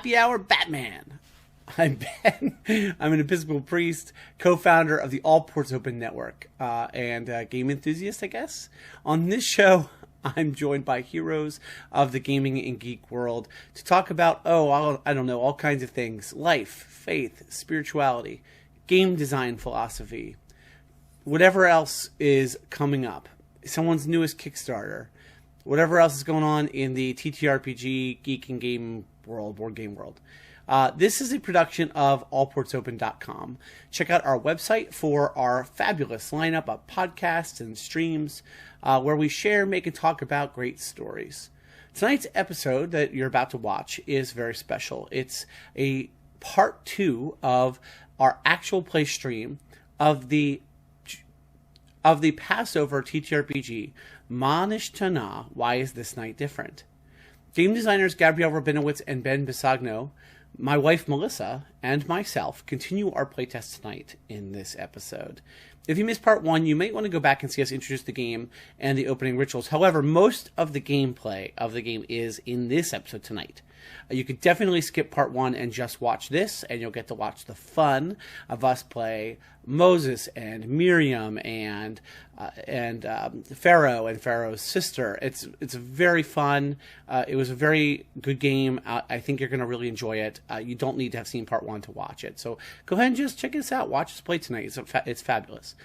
Happy Hour Batman. I'm Ben. I'm an Episcopal priest, co-founder of the All Ports Open Network, and game enthusiast, I guess. On this show, I'm joined by heroes of the gaming and geek world to talk about, I don't know, all kinds of things. Life, faith, spirituality, game design philosophy, whatever else is coming up. Someone's newest Kickstarter. Whatever else is going on in the TTRPG, geek and game world, board game world. This is a production of allportsopen.com. Check out our website for our fabulous lineup of podcasts and streams where we share, make, and talk about great stories. Tonight's episode that you're about to watch is very special. It's a part 2 of our actual play stream of the Passover TTRPG, Nishtana, Why Is This Night Different? Game designers Gabrielle, Rabinowitz, and Ben Bisogno, my wife Melissa, and myself continue our playtest tonight in this episode. If you missed part 1, you might want to go back and see us introduce the game and the opening rituals. However, most of the gameplay of the game is in this episode tonight. You could definitely skip part 1 and just watch this, and you'll get to watch the fun of us play Moses and Miriam and Pharaoh and Pharaoh's sister. It's very fun. It was a very good game. I think you're going to really enjoy it. You don't need to have seen part 1 to watch it. So go ahead and just check this out. Watch us play tonight. It's fabulous.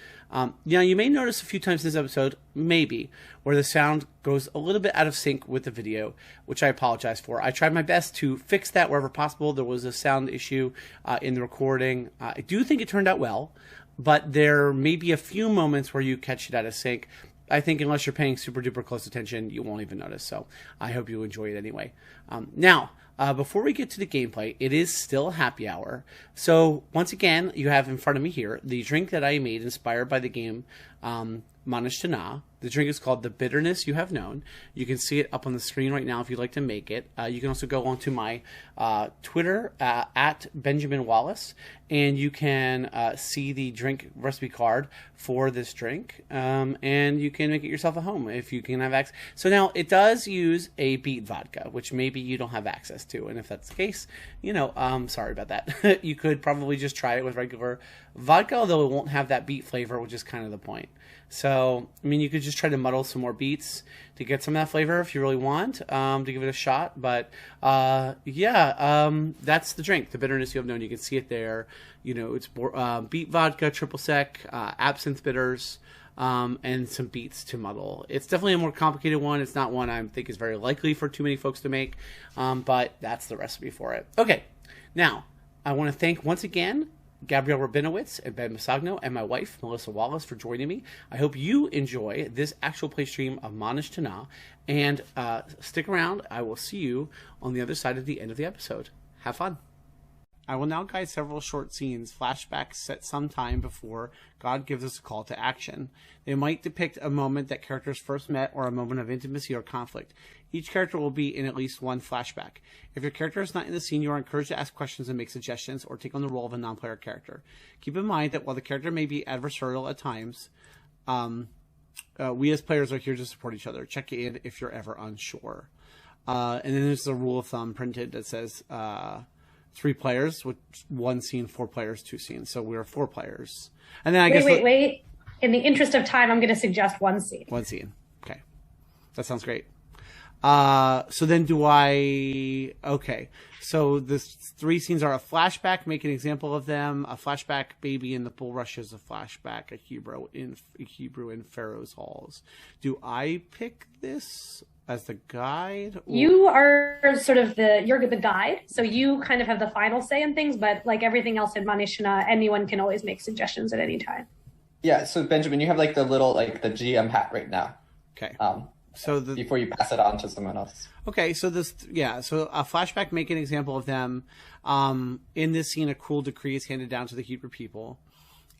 You may notice a few times in this episode, maybe, where the sound goes a little bit out of sync with the video, which I apologize for. I tried my best to fix that wherever possible. There was a sound issue in the recording. I do think it turned out well, but there may be a few moments where you catch it out of sync. I think unless you're paying super duper close attention, you won't even notice. So I hope you enjoy it anyway. Now, before we get to the gameplay, it is still happy hour. So once again, you have in front of me here the drink that I made inspired by the game Nishtana. The drink is called The Bitterness You Have Known. You can see it up on the screen right now if you'd like to make it. You can also go onto my Twitter at Benjamin Wallis, and you can see the drink recipe card for this drink, and you can make it yourself at home if you can have access. So now it does use a beet vodka, which maybe you don't have access to, and if that's the case, sorry about that. You could probably just try it with regular vodka, although it won't have that beet flavor, which is kind of the point. So, you could just try to muddle some more beets to get some of that flavor if you really want, to give it a shot. But, that's the drink, The Bitterness You Have Known. You can see it there. It's beet vodka, triple sec, absinthe bitters, and some beets to muddle. It's definitely a more complicated one. It's not one I think is very likely for too many folks to make, but that's the recipe for it. Okay, now, I want to thank once again Gabrielle Rabinowitz and Ben Bisogno and my wife, Melissa Wallis, for joining me. I hope you enjoy this actual play stream of Nishtana, and stick around. I will see you on the other side of the end of the episode. Have fun. I will now guide several short scenes, flashbacks set some time before God gives us a call to action. They might depict a moment that characters first met or a moment of intimacy or conflict. Each character will be in at least one flashback. If your character is not in the scene, you are encouraged to ask questions and make suggestions or take on the role of a non-player character. Keep in mind that while the character may be adversarial at times, we as players are here to support each other. Check in if you're ever unsure. And then there's the rule of thumb printed that says 3 players with 1 scene, 4 players, 2 scenes. So we're 4 players. And then I guess wait. In the interest of time, I'm going to suggest 1 scene. 1 scene. Okay. That sounds great. So then okay. So the 3 scenes are a flashback, make an example of them, a flashback, baby in the bulrushes, a flashback, a Hebrew in Pharaoh's halls. Do I pick this as the guide? Or? You are sort of you're the guide, so you kind of have the final say in things, but like everything else in Nishtana, anyone can always make suggestions at any time. Yeah, so Benjamin, you have the little the GM hat right now. Okay. So before you pass it on to someone else. Okay, so so a flashback, make an example of them. In this scene, a cruel decree is handed down to the Hebrew people.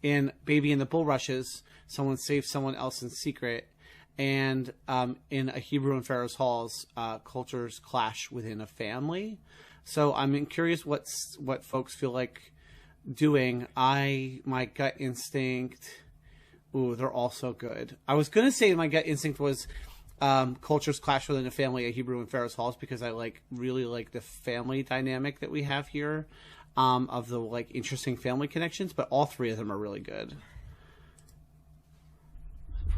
In Baby in the Bulrushes, someone saves someone else in secret. And in a Hebrew in Pharaoh's halls, cultures clash within a family. So I'm curious what folks feel like doing. My gut instinct. Ooh, they're all so good. I was gonna say my gut instinct was Cultures Clash Within a Family at Hebrew and Pharaoh's Halls because I really like the family dynamic that we have here, of the interesting family connections. But all three of them are really good.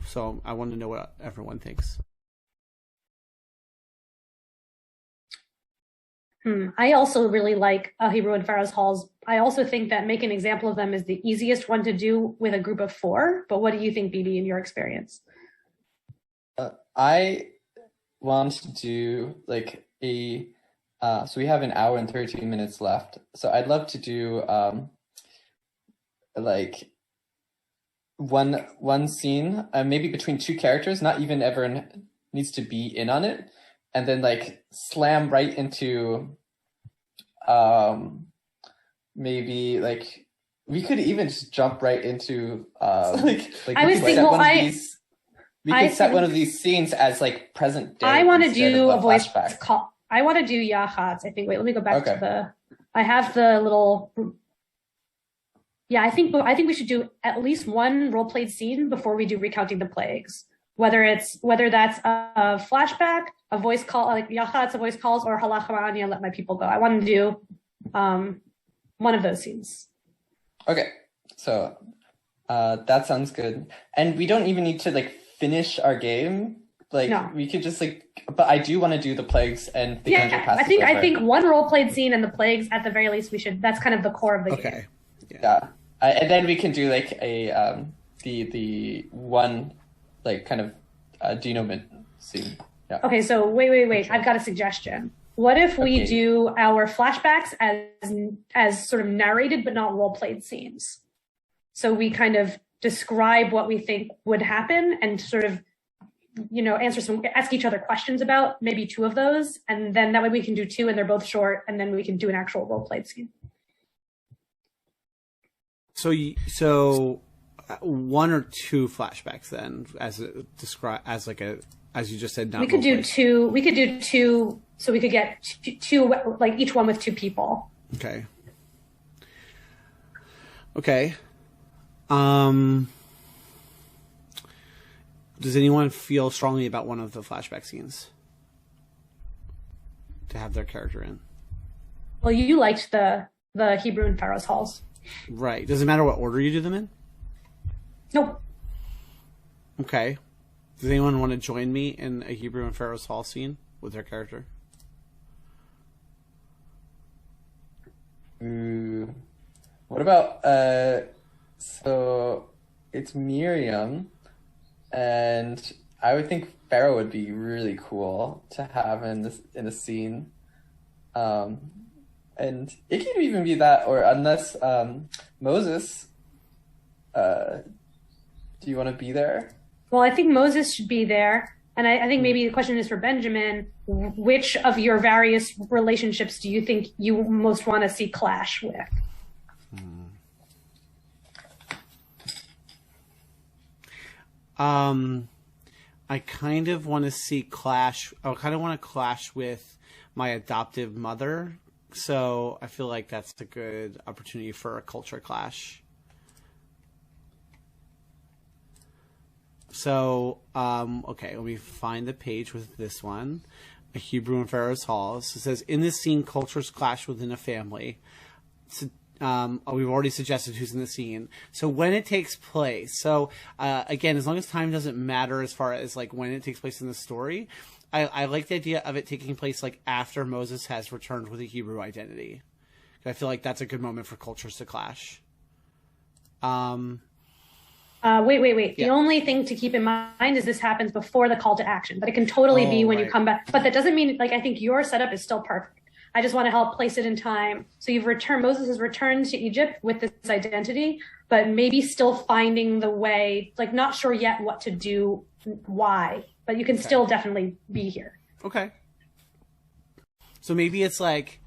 So I want to know what everyone thinks. I also really like Hebrew and Pharaoh's Halls. I also think that make an example of them is the easiest one to do with a group of 4. But what do you think, BB, in your experience? I want to do so we have an hour and 13 minutes left. So I'd love to do one scene, maybe between 2 characters, not even everyone needs to be in on it, and then slam right into maybe we could even just jump right into I was thinking, we could set one of these scenes as present day. I want to do a voice flashback. call. I want to do yachatz. I think. Wait, let me go back Okay. to I have the little. Yeah, I think we should do at least one role played scene before we do recounting the plagues. Whether that's a flashback, a voice call, like yachatz, a voice calls, or halachah let my people go. I want to do one of those scenes. Okay, so that sounds good, and we don't even need to finish our game. No. We could just but I do want to do the plagues and the country passes I think one role played scene and the plagues at the very least we should. That's kind of the core of the game. Okay. Yeah, and then we can do a the one kind of denouement scene. Yeah. Okay, so wait. I've got a suggestion. What if we do our flashbacks as sort of narrated but not role played scenes? So we kind of describe what we think would happen and sort of ask each other questions about maybe 2 of those, and then that way we can do 2 and they're both short, and then we can do an actual role played scene. So 1 or 2 flashbacks then, as you just said. Not we could do 2. We could do 2, so we could get 2, each one with 2 people. Okay. Does anyone feel strongly about one of the flashback scenes to have their character in? Well, you liked the Hebrew and Pharaoh's Halls. Right. Does it matter what order you do them in? Nope. Okay. Does anyone want to join me in a Hebrew and Pharaoh's Hall scene with their character? What about so it's Miriam, and I would think Pharaoh would be really cool to have in a scene. And it can even be that, or unless Moses, do you want to be there? Well, I think Moses should be there. And I think maybe the question is for Benjamin, which of your various relationships do you think you most want to see clash with? I kind of want to see clash. I kind of want to clash with my adoptive mother. So I feel like that's a good opportunity for a culture clash. So, okay, let me find the page with this one. A Hebrew and Pharaoh's Halls. It says, in this scene, cultures clash within a family. So, we've already suggested who's in the scene. So when it takes place, so again, as long as time doesn't matter as far as like when it takes place in the story, I like the idea of it taking place like after Moses has returned with a Hebrew identity. I feel like that's a good moment for cultures to clash. Wait. Yeah. The only thing to keep in mind is this happens before the call to action, but it can totally be when you come back. But that doesn't mean, like, I think your setup is still perfect. I just want to help place it in time. So Moses has returned to Egypt with this identity, but maybe still finding the way, like not sure yet what to do, why, but you can still definitely be here. Okay. So maybe it's like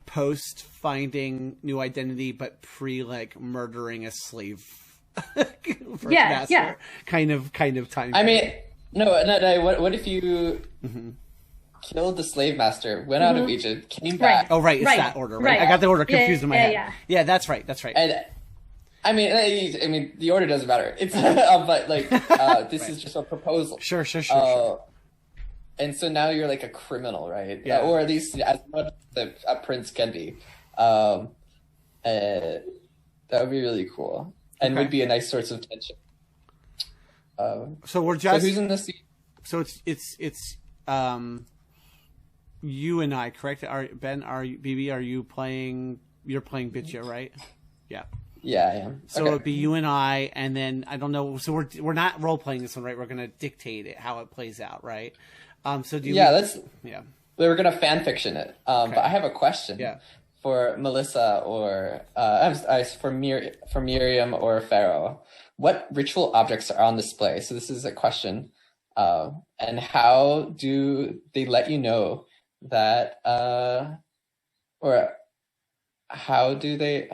post finding new identity, but pre like murdering a slave. Yeah. Kind of time. I mean, no. What if you killed the slave master, went out of Egypt, came back? Oh, right. It's that order, right? I got the order confused in my head. Yeah, that's right. And I mean, the order doesn't matter. It's but like this is just a proposal. Sure. And so now you're like a criminal, right? Yeah. Or at least as much as a prince can be. That would be really cool, and would be a nice source of tension. So we're just. So who's in the scene? So it's you and I, correct? BB, are you playing? You're playing Bitya, right? Yeah. Yeah, I am. So it'd be you and I, and then I don't know. So we're not role playing this one, right? We're gonna dictate it how it plays out, right? So do you? Yeah, we're gonna fan fiction it. But I have a question. Yeah. For Melissa or for Miriam or Pharaoh, what ritual objects are on display? So this is a question, and how do they let you know that, or how do they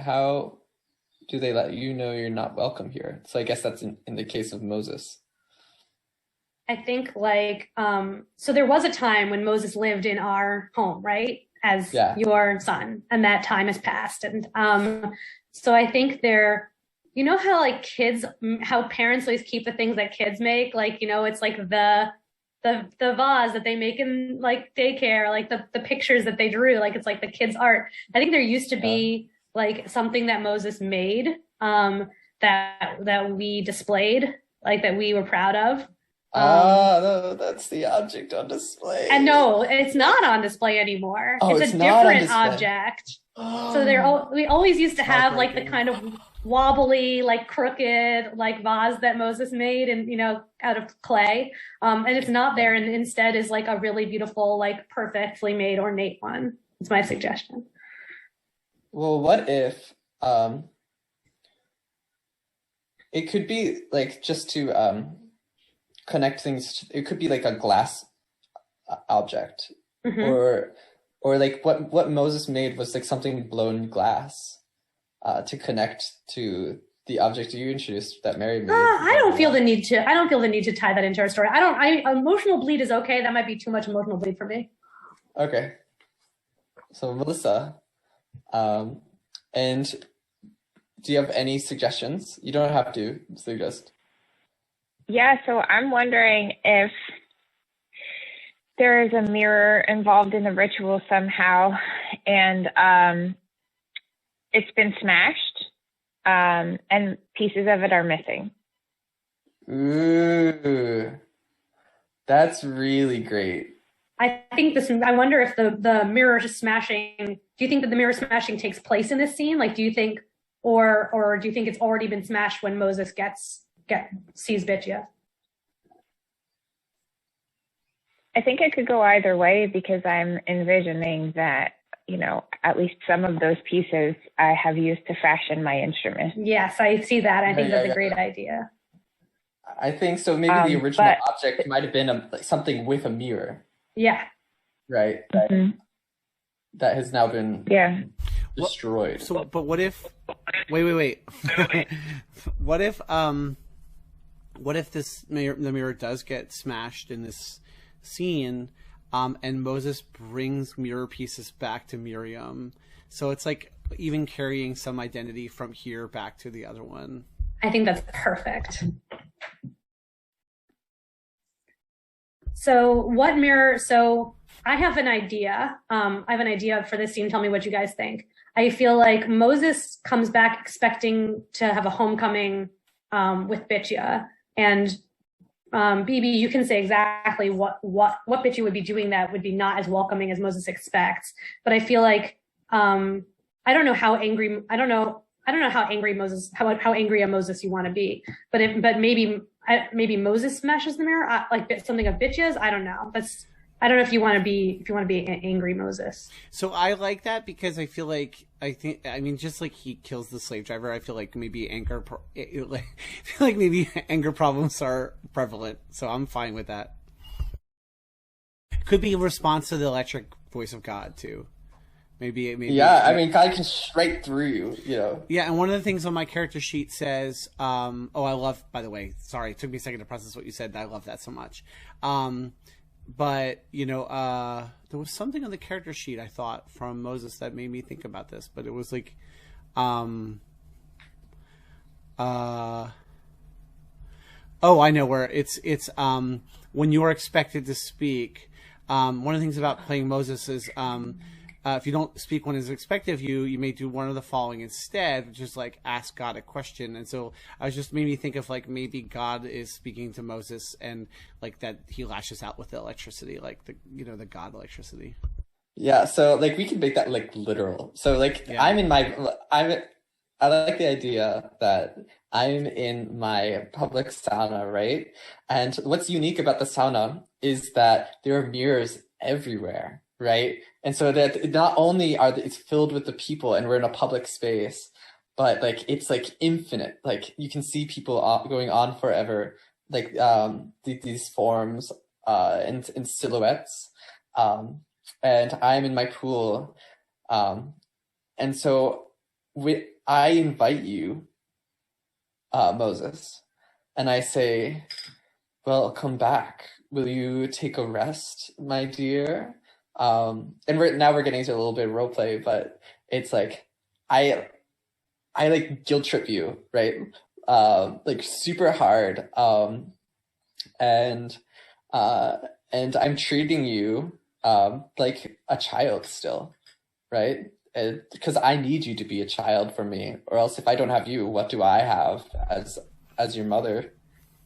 let you know you're not welcome here? So I guess that's in the case of Moses. I think so there was a time when Moses lived in our home, right? As your son, and that time has passed. And so I think you know how like how parents always keep the things that kids make, like, you know, it's like the vase that they make in like daycare, like the pictures that they drew, like it's like the kids' art. I think there used to be like something that Moses made that we displayed, like that we were proud of. No, that's the object on display. And no, it's not on display anymore. It's a different object. So we always used to have like the kind of wobbly, like crooked, like vase that Moses made, and you know, out of clay. And it's not there, and instead is like a really beautiful, like perfectly made ornate one. It's my suggestion. Well, what if it could be like just to connect things. It could be like a glass object, or like what Moses made was like something blown glass to connect to the object you introduced that Mary made. I don't feel the need to tie that into our story. Emotional bleed is okay. That might be too much emotional bleed for me. Okay. So Melissa, and do you have any suggestions? You don't have to suggest. Yeah, so I'm wondering if there is a mirror involved in the ritual somehow, and it's been smashed, and pieces of it are missing. Ooh, that's really great. I wonder if the mirror smashing, do you think that the mirror smashing takes place in this scene? Like, do you think, or do you think it's already been smashed when Moses sees Bitya? I think it could go either way, because I'm envisioning that, you know, at least some of those pieces I have used to fashion my instrument. Yes, I see that. I think that's a great idea. I think so. Maybe the original object might have been something with a mirror. Yeah. Right. Mm-hmm. That has now been destroyed. So, but what if? Wait. What if the mirror does get smashed in this scene, and Moses brings mirror pieces back to Miriam? So it's like even carrying some identity from here back to the other one. I think that's perfect. So what mirror? So I have an idea. I have an idea for this scene. Tell me what you guys think. I feel like Moses comes back expecting to have a homecoming with Bitya, and BB, you can say exactly what Bitya would be doing that would be not as welcoming as Moses expects. But I feel like I don't know how angry Moses, how angry a Moses you want to be. But maybe Moses smashes the mirror, like something of Bitya's. I don't know. I don't know if you want to be an angry Moses. So I like that because I feel like just like he kills the slave driver, I feel like maybe anger problems are prevalent. So I'm fine with that. Could be a response to the electric voice of God too. Maybe. Yeah, I mean, God can strike through you, you know. Yeah, and one of the things on my character sheet says, I love, by the way, sorry, it took me a second to process what you said. I love that so much. But, you know, there was something on the character sheet, I thought, from Moses that made me think about this. But it was like, Oh, I know where it's when you're expected to speak. One of the things about playing Moses is if you don't speak when it's expected of you, you may do one of the following instead, which is like ask God a question. And so I was just made me think of like maybe God is speaking to Moses and like that he lashes out with the electricity, like the God electricity. Yeah, so like we can make that like literal. So like Yeah. I like the idea that I'm in my public sauna, right? And what's unique about the sauna is that there are mirrors everywhere, right? And so that not only it's filled with the people and we're in a public space, but like it's like infinite. Like you can see people going on forever, like these forms in silhouettes. And I'm in my pool. And so I invite you, Moses, and I say, well, come back. Will you take a rest, my dear? And we're getting into a little bit of role play, but it's like, I like guilt trip you, right? Like super hard. And I'm treating you like a child still, right? Because I need you to be a child for me, or else if I don't have you, what do I have as your mother?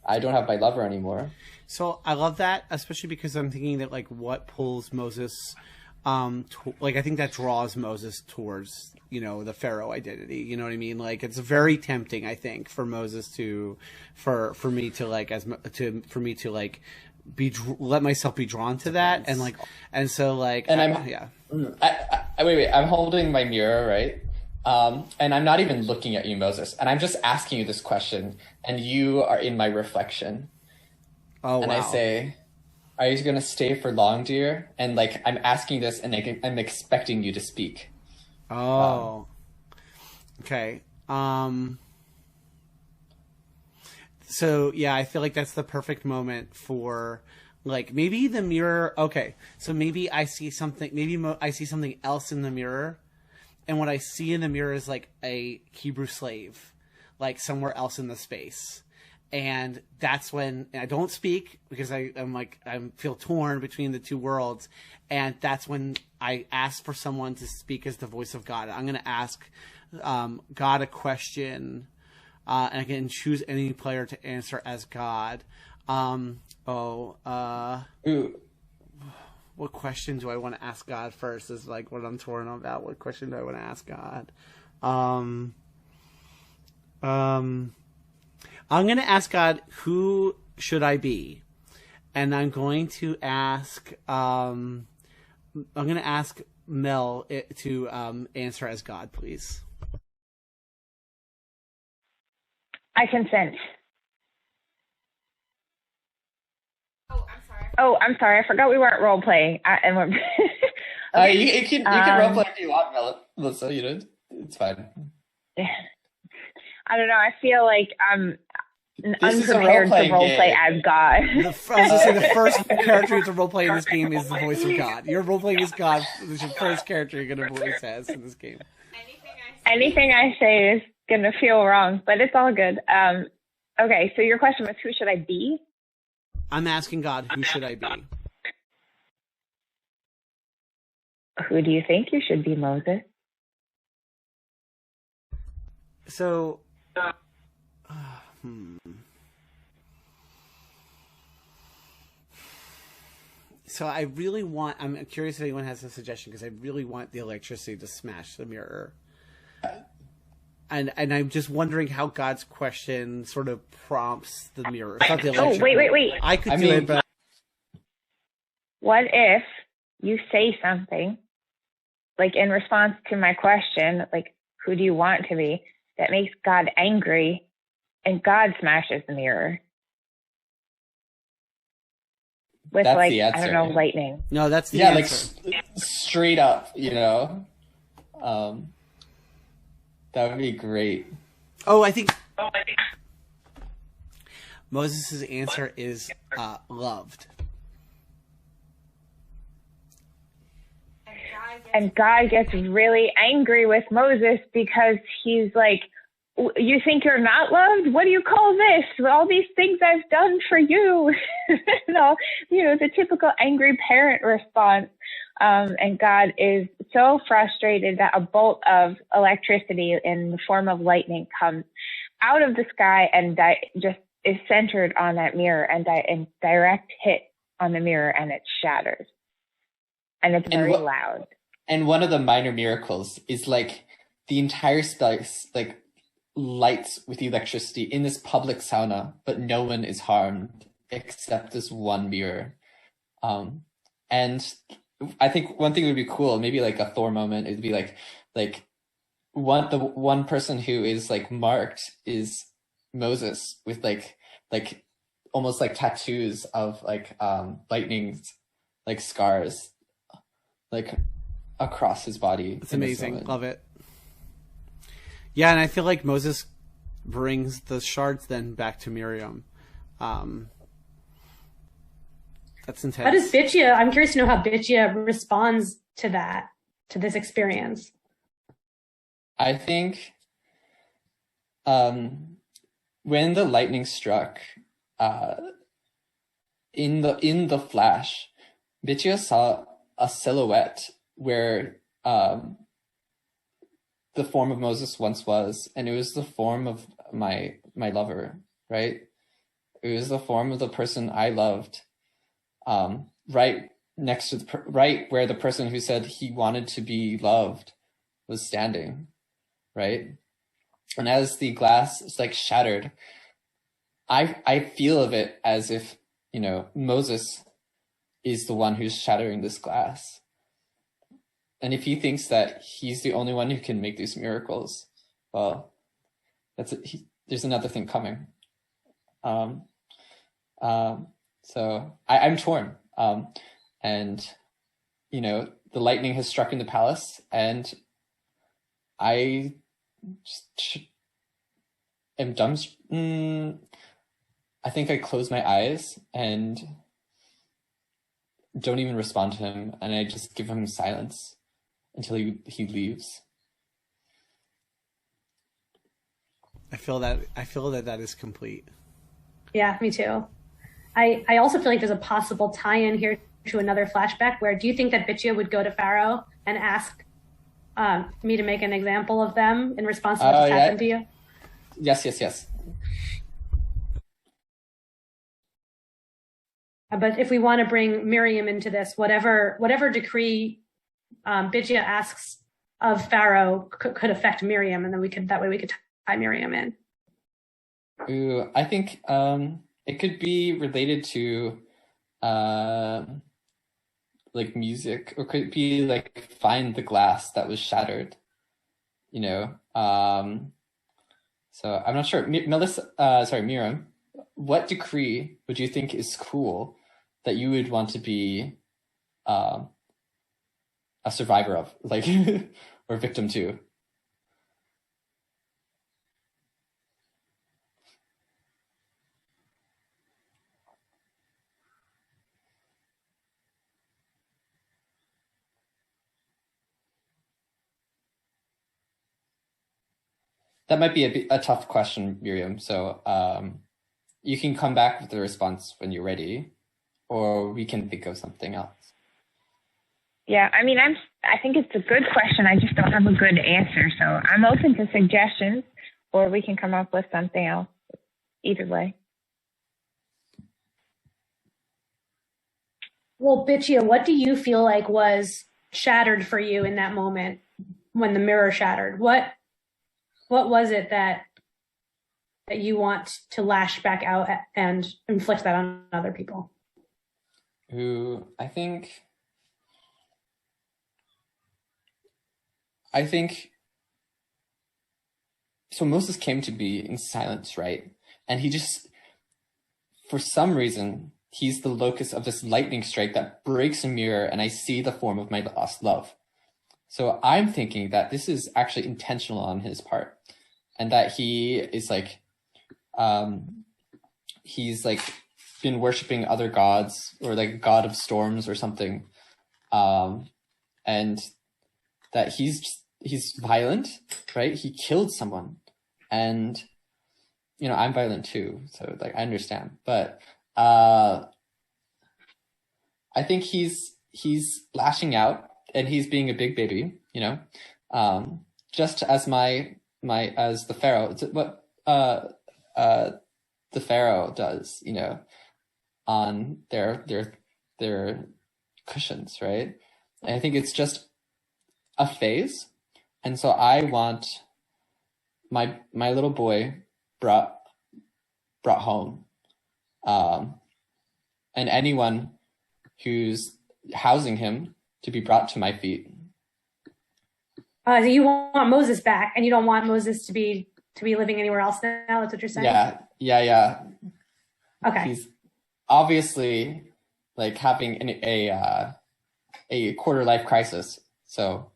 I don't have my lover anymore. So I love that, especially because I'm thinking that like what pulls Moses, like I think that draws Moses towards the Pharaoh identity. You know what I mean? Like it's very tempting, I think, for Moses for me to like let myself be drawn to that, and wait, I'm holding my mirror, right? And I'm not even looking at you, Moses, and I'm just asking you this question, and you are in my reflection. Oh, and wow. I say, are you going to stay for long, dear? And like, I'm asking this and I'm expecting you to speak. Oh, okay. So yeah, I feel like that's the perfect moment for like maybe the mirror. Okay. So maybe I see something, I see something else in the mirror. And what I see in the mirror is like a Hebrew slave, like somewhere else in the space. And that's when I don't speak because I feel torn between the two worlds. And that's when I ask for someone to speak as the voice of God. I'm going to ask God a question, and I can choose any player to answer as God. What question do I want to ask God first is like what I'm torn about. What question do I want to ask God? I'm going to ask God, who should I be? And I'm going to ask, Mel to answer as God, please. I consent. Oh, I'm sorry. I forgot we weren't role playing. Okay. You can role play if you want, Melissa. It's fine. I don't know. I feel like I'm This unprepared to roleplay as God. I was going to say the first character to roleplay in this game is the voice of God. You're roleplaying as God. This is your first character you're going to voice as in this game. Anything I say is going to feel wrong, but it's all good. Okay, so your question was, who should I be? I'm asking God, who should I be? Who do you think you should be, Moses? So, So I really want, I'm curious if anyone has a suggestion, because I really want the electricity to smash the mirror. And I'm just wondering how God's question sort of prompts the mirror. It's not the electric wait. I could do it, but... What if you say something, like in response to my question, like, who do you want to be, that makes God angry, and God smashes the mirror? With that's like, the answer. I don't know, lightning. No, that's the answer. Like straight up, that would be great. I think Moses' answer is loved. And God gets really angry with Moses because he's like, you think you're not loved? What do you call this? All these things I've done for you. The typical angry parent response. And God is so frustrated that a bolt of electricity in the form of lightning comes out of the sky and just is centered on that mirror and direct hit on the mirror, and it shatters. And it's very loud. And one of the minor miracles is like the entire space like lights with electricity in this public sauna, but no one is harmed except this one mirror. And I think one thing would be cool, maybe like a Thor moment, it'd be like the one person who is like marked is Moses with like almost like tattoos of like lightning like scars like across his body. It's amazing. Love it. Yeah, and I feel like Moses brings the shards then back to Miriam. That's intense. How does Bitya, I'm curious to know how Bitya responds to that, to this experience. I think when the lightning struck, in the flash, Bitya saw a silhouette where the form of Moses once was, and it was the form of my lover, right? It was the form of the person I loved. Right next to right where the person who said he wanted to be loved was standing, right? And as the glass is like shattered, I feel of it as if, Moses is the one who's shattering this glass. And if he thinks that he's the only one who can make these miracles, well, there's another thing coming. So I'm torn. And, the lightning has struck in the palace, and I just am dumb. I think I close my eyes and don't even respond to him, and I just give him silence until he leaves. I feel that is complete. Yeah, me too. I also feel like there's a possible tie-in here to another flashback where, do you think that Bitya would go to Pharaoh and ask me to make an example of them in response to what just happened to you? Yes. But if we want to bring Miriam into this, whatever decree Bitya asks of Pharaoh could affect Miriam, and then we could tie Miriam in. Ooh, I think it could be related to like music, or could it be like find the glass that was shattered, so I'm not sure. Miriam, what decree would you think is cool that you would want to be a survivor of, like or victim to? That might be a tough question, Miriam. So you can come back with the response when you're ready, or we can think of something else. Yeah, I mean, I think it's a good question. I just don't have a good answer. So I'm open to suggestions, or we can come up with something else. Either way. Well, Bitya, what do you feel like was shattered for you in that moment when the mirror shattered? What was it that you want to lash back out and inflict that on other people? I think so. Moses came to be in silence, right? And he just, for some reason, he's the locus of this lightning strike that breaks a mirror, and I see the form of my lost love. So I'm thinking that this is actually intentional on his part, and that he is like, he's like been worshiping other gods, or like god of storms or something, and that he's violent, right? He killed someone, and I'm violent too, so like I understand. But I think he's lashing out and he's being a big baby, just as as the Pharaoh, what the Pharaoh does, on their cushions, right? And I think it's just a phase, and so I want my little boy brought home, and anyone who's housing him to be brought to my feet. So you want Moses back, and you don't want Moses to be living anywhere else now? That's what you're saying? Yeah. Okay. He's obviously like having a quarter life crisis. So,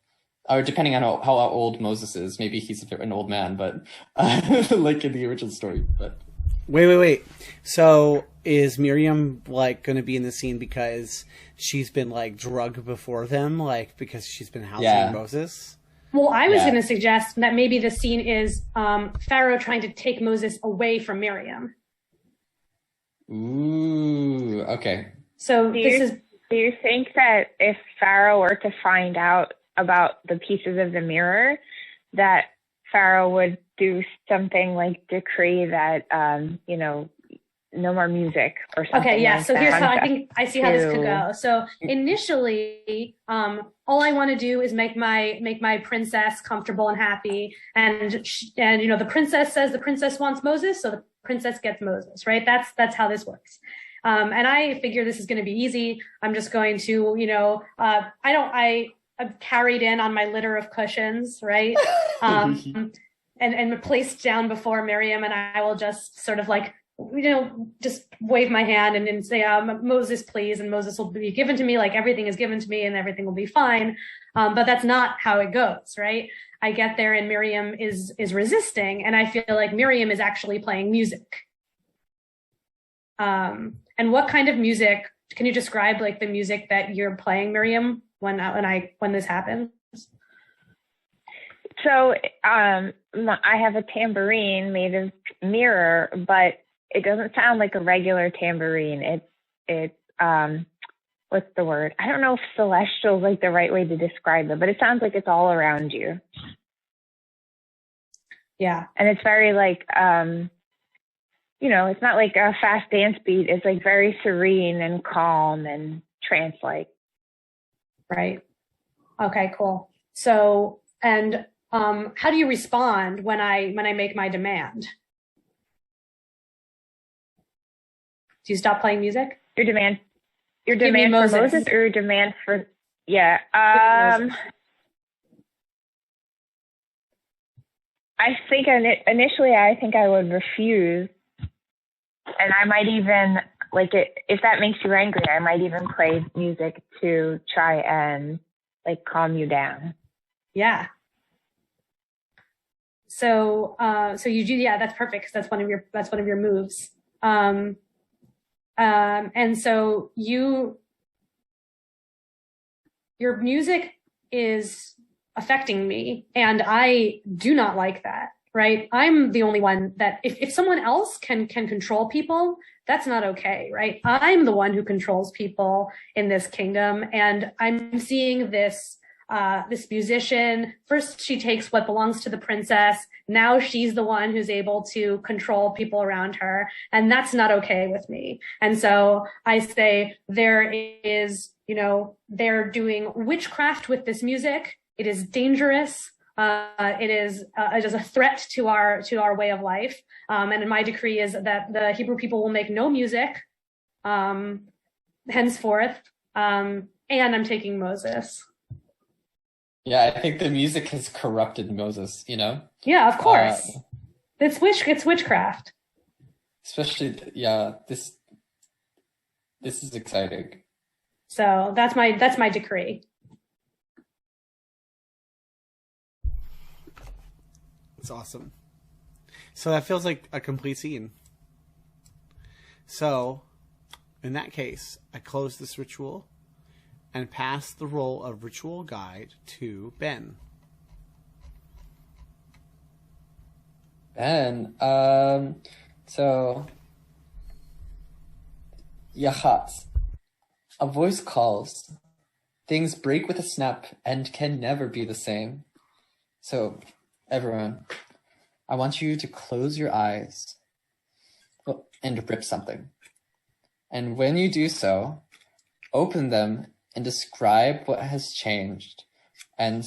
or depending on how old Moses is, maybe he's an old man, but like in the original story. But wait. So is Miriam like going to be in the scene because she's been like drugged before them, like because she's been housing Moses? Well, I was going to suggest that maybe the scene is Pharaoh trying to take Moses away from Miriam. Ooh, okay. So do you think that if Pharaoh were to find out about the pieces of the mirror, that Pharaoh would do something like decree that, no more music or something? Okay, yeah. Like so that? here's how I see how this could go. So initially, all I want to do is make my princess comfortable and happy, and the princess says the princess wants Moses, so the princess gets Moses, right? That's how this works. And I figure this is going to be easy. I'm just going to, I've carried in on my litter of cushions, right? And placed down before Miriam, and I will just sort of like, just wave my hand and say, Moses, please. And Moses will be given to me, like everything is given to me and everything will be fine. But that's not how it goes, right? I get there and Miriam is resisting, and I feel like Miriam is actually playing music. And what kind of music, can you describe like the music that you're playing, Miriam, when this happens? So I have a tambourine made of mirror, but it doesn't sound like a regular tambourine. It's what's the word? I don't know if celestial is like the right way to describe it, but it sounds like it's all around you. Yeah. And it's very like, it's not like a fast dance beat. It's like very serene and calm and trance-like. Right. Okay, cool. So, and how do you respond when I make my demand? Do you stop playing music? Your demand for Moses, or your demand for I think initially I think I would refuse, and I might even like it if that makes you angry. I might even play music to try and like calm you down. Yeah. So you do, that's perfect, because that's one of your moves. And so your music is affecting me, and I do not like that, right? I'm the only one that if someone else can control people, that's not okay, right? I'm the one who controls people in this kingdom, and I'm seeing this musician. First, she takes what belongs to the princess. Now she's the one who's able to control people around her. And that's not okay with me. And so I say they're doing witchcraft with this music. It is dangerous. It is a threat to our way of life. And my decree is that the Hebrew people will make no music henceforth. And I'm taking Moses. Yeah, I think the music has corrupted Moses, Yeah, of course. It's witchcraft. Especially, this is exciting. So that's my decree. It's awesome. So that feels like a complete scene. So, in that case, I close this ritual and pass the role of ritual guide to Ben. Ben, so Yachatz. A voice calls. Things break with a snap and can never be the same. So, everyone, I want you to close your eyes and rip something. And when you do so, open them and describe what has changed. And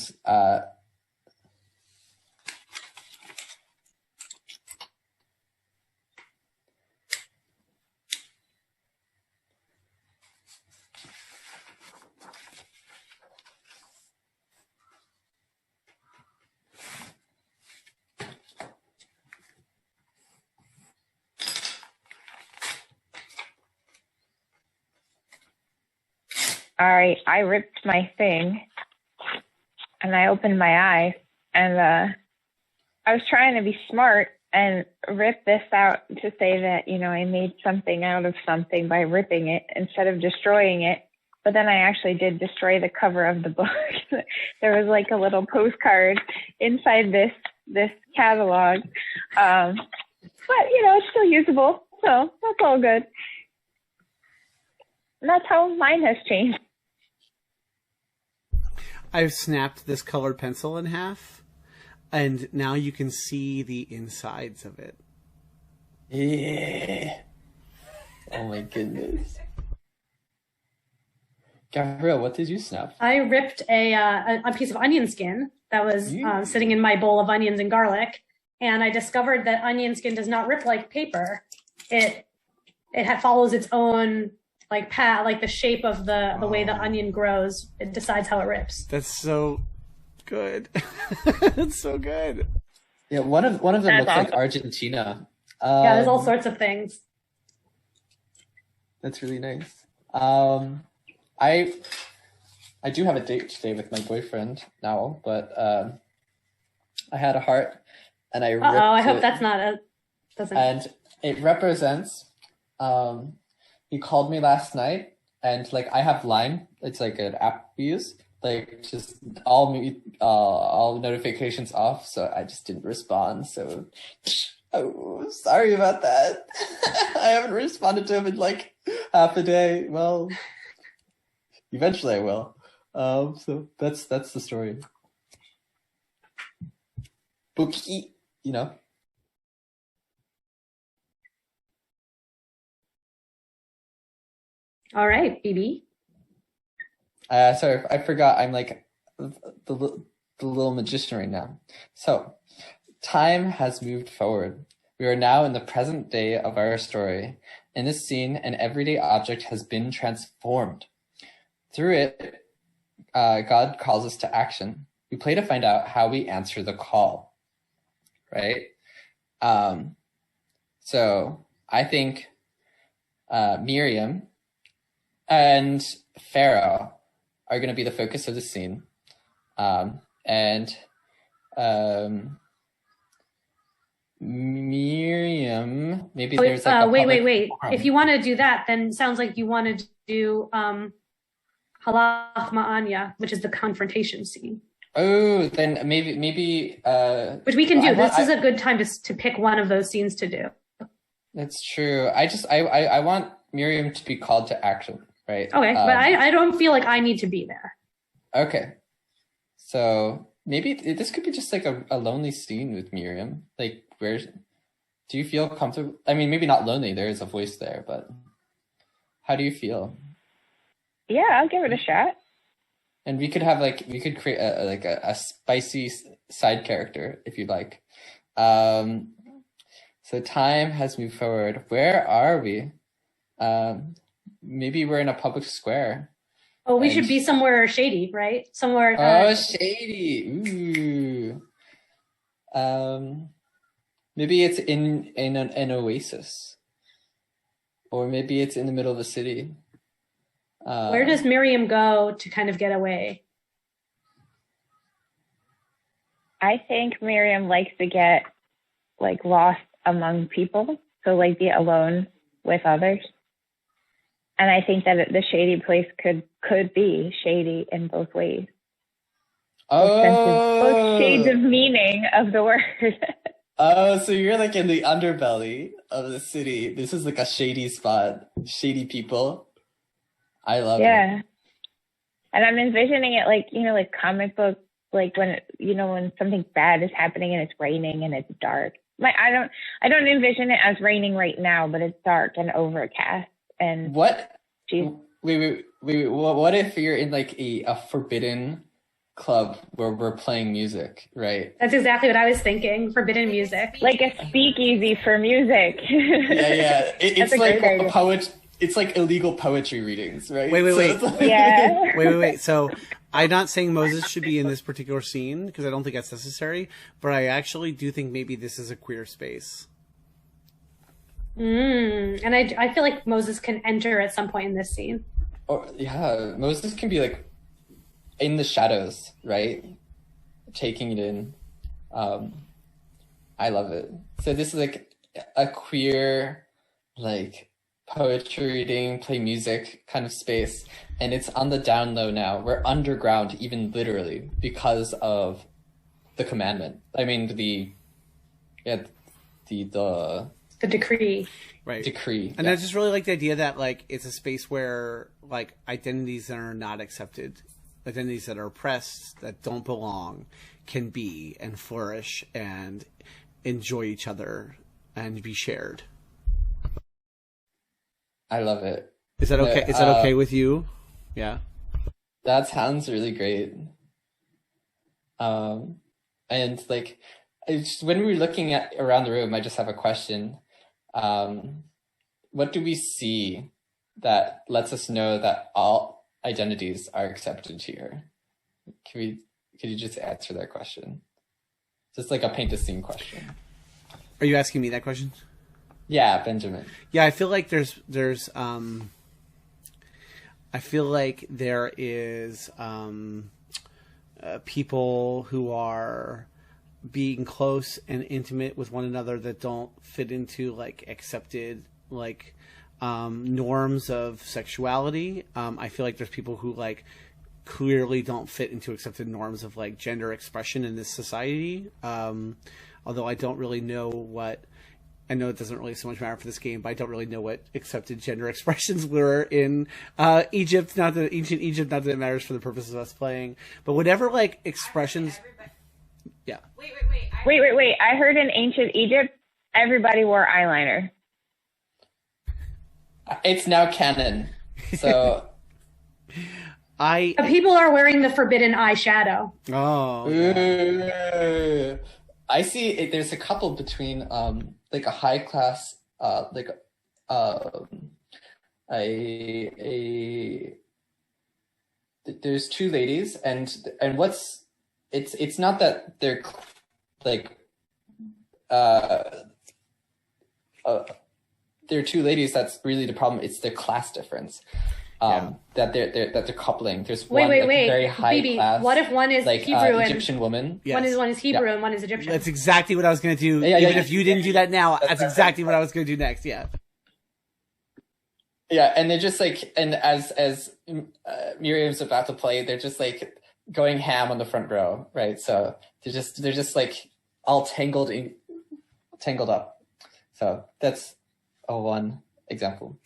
All right, I ripped my thing and I opened my eyes and I was trying to be smart and rip this out to say that, I made something out of something by ripping it instead of destroying it. But then I actually did destroy the cover of the book. There was like a little postcard inside this catalog. But, it's still usable. So that's all good. And that's how mine has changed. I've snapped this colored pencil in half, and now you can see the insides of it. yeah. Oh my goodness. Gabrielle, what did you snap? I ripped a piece of onion skin that was sitting in my bowl of onions and garlic, and I discovered that onion skin does not rip like paper. It follows its own path, like the shape of the way the onion grows. It decides how it rips. That's so good. That's so good. Yeah, one of them That's looks awesome. like Argentina. Yeah, there's all sorts of things. That's really nice. I do have a date today with my boyfriend now, but I had a heart and I ripped I hope it, that's not doesn't. and it represents. He called me last night, and I have Line. It's like an app we use. Just all notifications off, so I just didn't respond. So, oh, sorry about that. I haven't responded to him in half a day. Well, eventually I will. So that's the story. Bookie, All right, BB. Sorry, I forgot. I'm the little magician right now. So, time has moved forward. We are now in the present day of our story. In this scene, an everyday object has been transformed. Through it, God calls us to action. We play to find out how we answer the call, right? So I think Miriam and Pharaoh are going to be the focus of the scene. Miriam, maybe there's a wait. forum. If you want to do that, then it sounds like you want to do Halach Ma'anya, which is the confrontation scene. Oh, then maybe which we can do. This is a good time to pick one of those scenes to do. That's true. I want Miriam to be called to action, right? Okay, but I don't feel like I need to be there. Okay. So maybe this could be just a lonely scene with Miriam. Where do you feel comfortable? I mean, maybe not lonely. There is a voice there, but how do you feel? Yeah, I'll give it a shot. And we could have we could create a spicy side character if you'd like. So time has moved forward. Where are we? Maybe we're in a public square. Oh, we should be somewhere shady, right? Somewhere. Shady. Ooh. Maybe it's in an oasis, or maybe it's in the middle of the city. Where does Miriam go to kind of get away? I think Miriam likes to get lost among people, so be alone with others. And I think that the shady place could be shady in both ways. Oh, both shades of meaning of the word. Oh, so you're like in the underbelly of the city. This is like a shady spot, shady people. I love it. Yeah. And I'm envisioning it like, like comic book, like when, when something bad is happening and it's raining and it's dark. Like I don't envision it as raining right now, but it's dark and overcast. And What? geez, Wait. What if you're in like a forbidden club where we're playing music, right? That's exactly what I was thinking. Forbidden music. like a speakeasy for music. Yeah. It's a like great a idea. poet. It's like illegal poetry readings, right? Wait. it's like- Yeah. Wait. So I'm not saying Moses should be in this particular scene because I don't think that's necessary, but I actually do think maybe this is a queer space. And I feel like Moses can enter at some point in this scene. Or, yeah, Moses can be like in the shadows, right? Taking it in. I love it. So this is like a queer, like poetry reading, play music kind of space, and it's on the down low now. We're underground, even literally, because of the commandment. I mean, the The decree. Right. decree. And I just really like the idea that like it's a space where like identities that are not accepted, identities that are oppressed, that don't belong, can be and flourish and enjoy each other and be shared. I love it. Is that okay? Is that okay with you? Yeah. That sounds really great. And like, when we were looking at around the room, I just have a question. What do we see that lets us know that all identities are accepted here? Could you just answer that question? Just like a paint the scene question. Are you asking me that question? Yeah, Benjamin. Yeah, I feel like there is people who are being close and intimate with one another that don't fit into like accepted like norms of sexuality. I feel like there's people who like clearly don't fit into accepted norms of like gender expression in this society. Although I don't really know what, I know it doesn't really so much matter for this game, but I don't really know what accepted gender expressions were in Egypt. Not that ancient Egypt, not that it matters for the purposes of us playing, but whatever like expressions. Yeah. Wait. I heard in ancient Egypt, everybody wore eyeliner. It's now canon. So People are wearing the forbidden eyeshadow. Oh. Yeah. I see there's a couple between like a high class like there's two ladies and what's it's not that they're like there are two ladies, that's really the problem. It's the class difference. That they're coupling. There's one Wait. very high Phoebe, class. what if one is like Hebrew and Egyptian woman? Yes. one is Hebrew Yeah. and one is Egyptian? That's exactly what I was going to do. Yeah, Even if you didn't do that now, that's exactly what I was going to do next. Yeah. Yeah, and they're just like, and as Miriam's about to play, they're just like going ham on the front row, right? So they're just like all tangled up. So that's one example.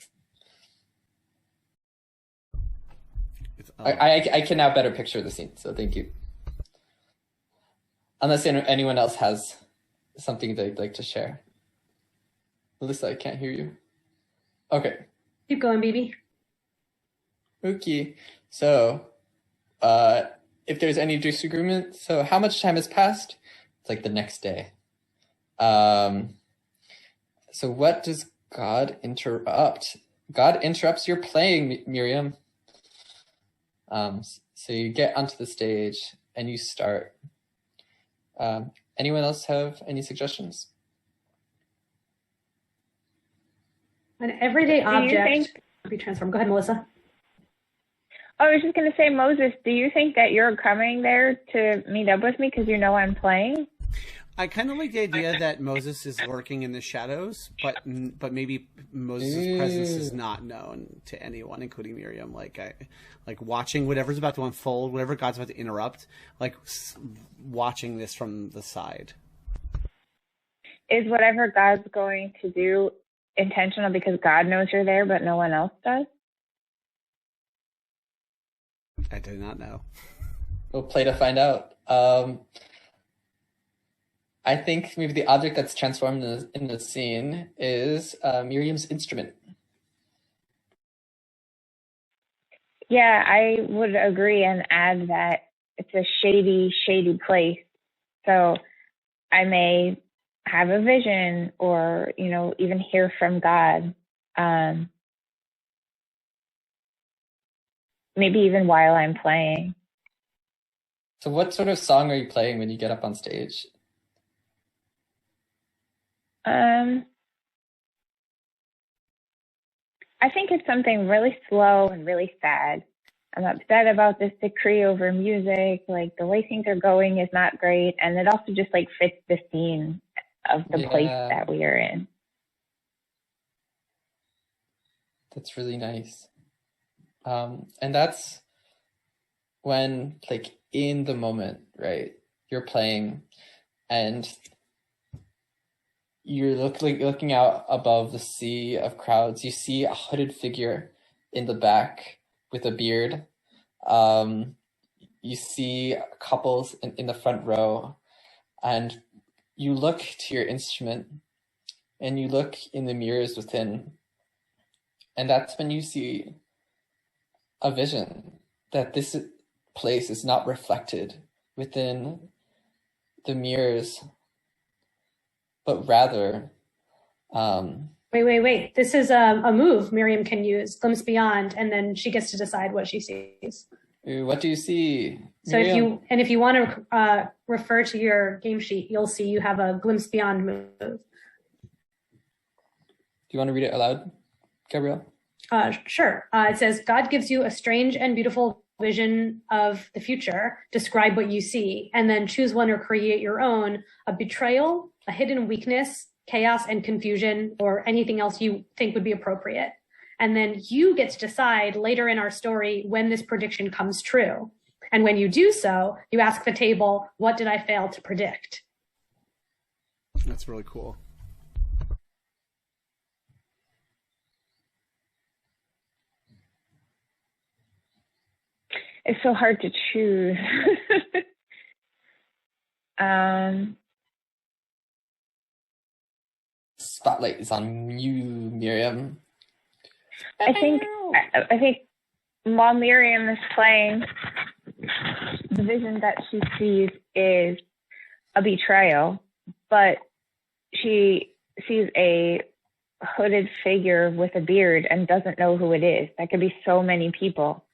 I can now better picture the scene, so thank you. Unless anyone else has something they'd like to share. Melissa, I can't hear you. Okay. Keep going, BB. Okay. So, if there's any disagreement, so how much time has passed? It's like the next day. So what does God interrupt? God interrupts your playing, Miriam. So you get onto the stage and you start. Anyone else have any suggestions? An everyday object think- be transformed. Go ahead, Melissa. I was just going to say, Moses, do you think that you're coming there to meet up with me because you know I'm playing? I kind of like the idea that Moses is lurking in the shadows, but maybe Moses' presence is not known to anyone, including Miriam. Like watching whatever's about to unfold, whatever God's about to interrupt, like watching this from the side. is whatever God's going to do intentional because God knows you're there, but no one else does? I do not know. We'll play to find out. I think maybe the object that's transformed in the scene is Miriam's instrument. Yeah, I would agree and add that it's a shady, shady place. So I may have a vision or, even hear from God. Maybe even while I'm playing. So what sort of song are you playing when you get up on stage? I think it's something really slow and really sad. I'm upset about this decree over music. Like, the way things are going is not great. And it also just fits the scene of the place that we are in. That's really nice. And that's when, in the moment, right, you're playing and you're looking out above the sea of crowds. You see a hooded figure in the back with a beard. You see couples in the front row, and you look to your instrument and you look in the mirrors within. And that's when you see a vision that this place is not reflected within the mirrors, but rather... Wait. This is a move Miriam can use, glimpse beyond, and then she gets to decide what she sees. What do you see, So Miriam? if you want to refer to your game sheet, you'll see you have a glimpse beyond move. Do you want to read it aloud, Gabrielle? Sure. It says, God gives you a strange and beautiful vision of the future. Describe what you see, and then choose one or create your own. A betrayal, a hidden weakness, chaos and confusion, or anything else you think would be appropriate. And then you get to decide later in our story when this prediction comes true. And when you do so, you ask the table, what did I fail to predict? That's really cool. It's so hard to choose. Spotlight is on you, Miriam. I think while Miriam is playing, the vision that she sees is a betrayal, but she sees a hooded figure with a beard and doesn't know who it is. That could be so many people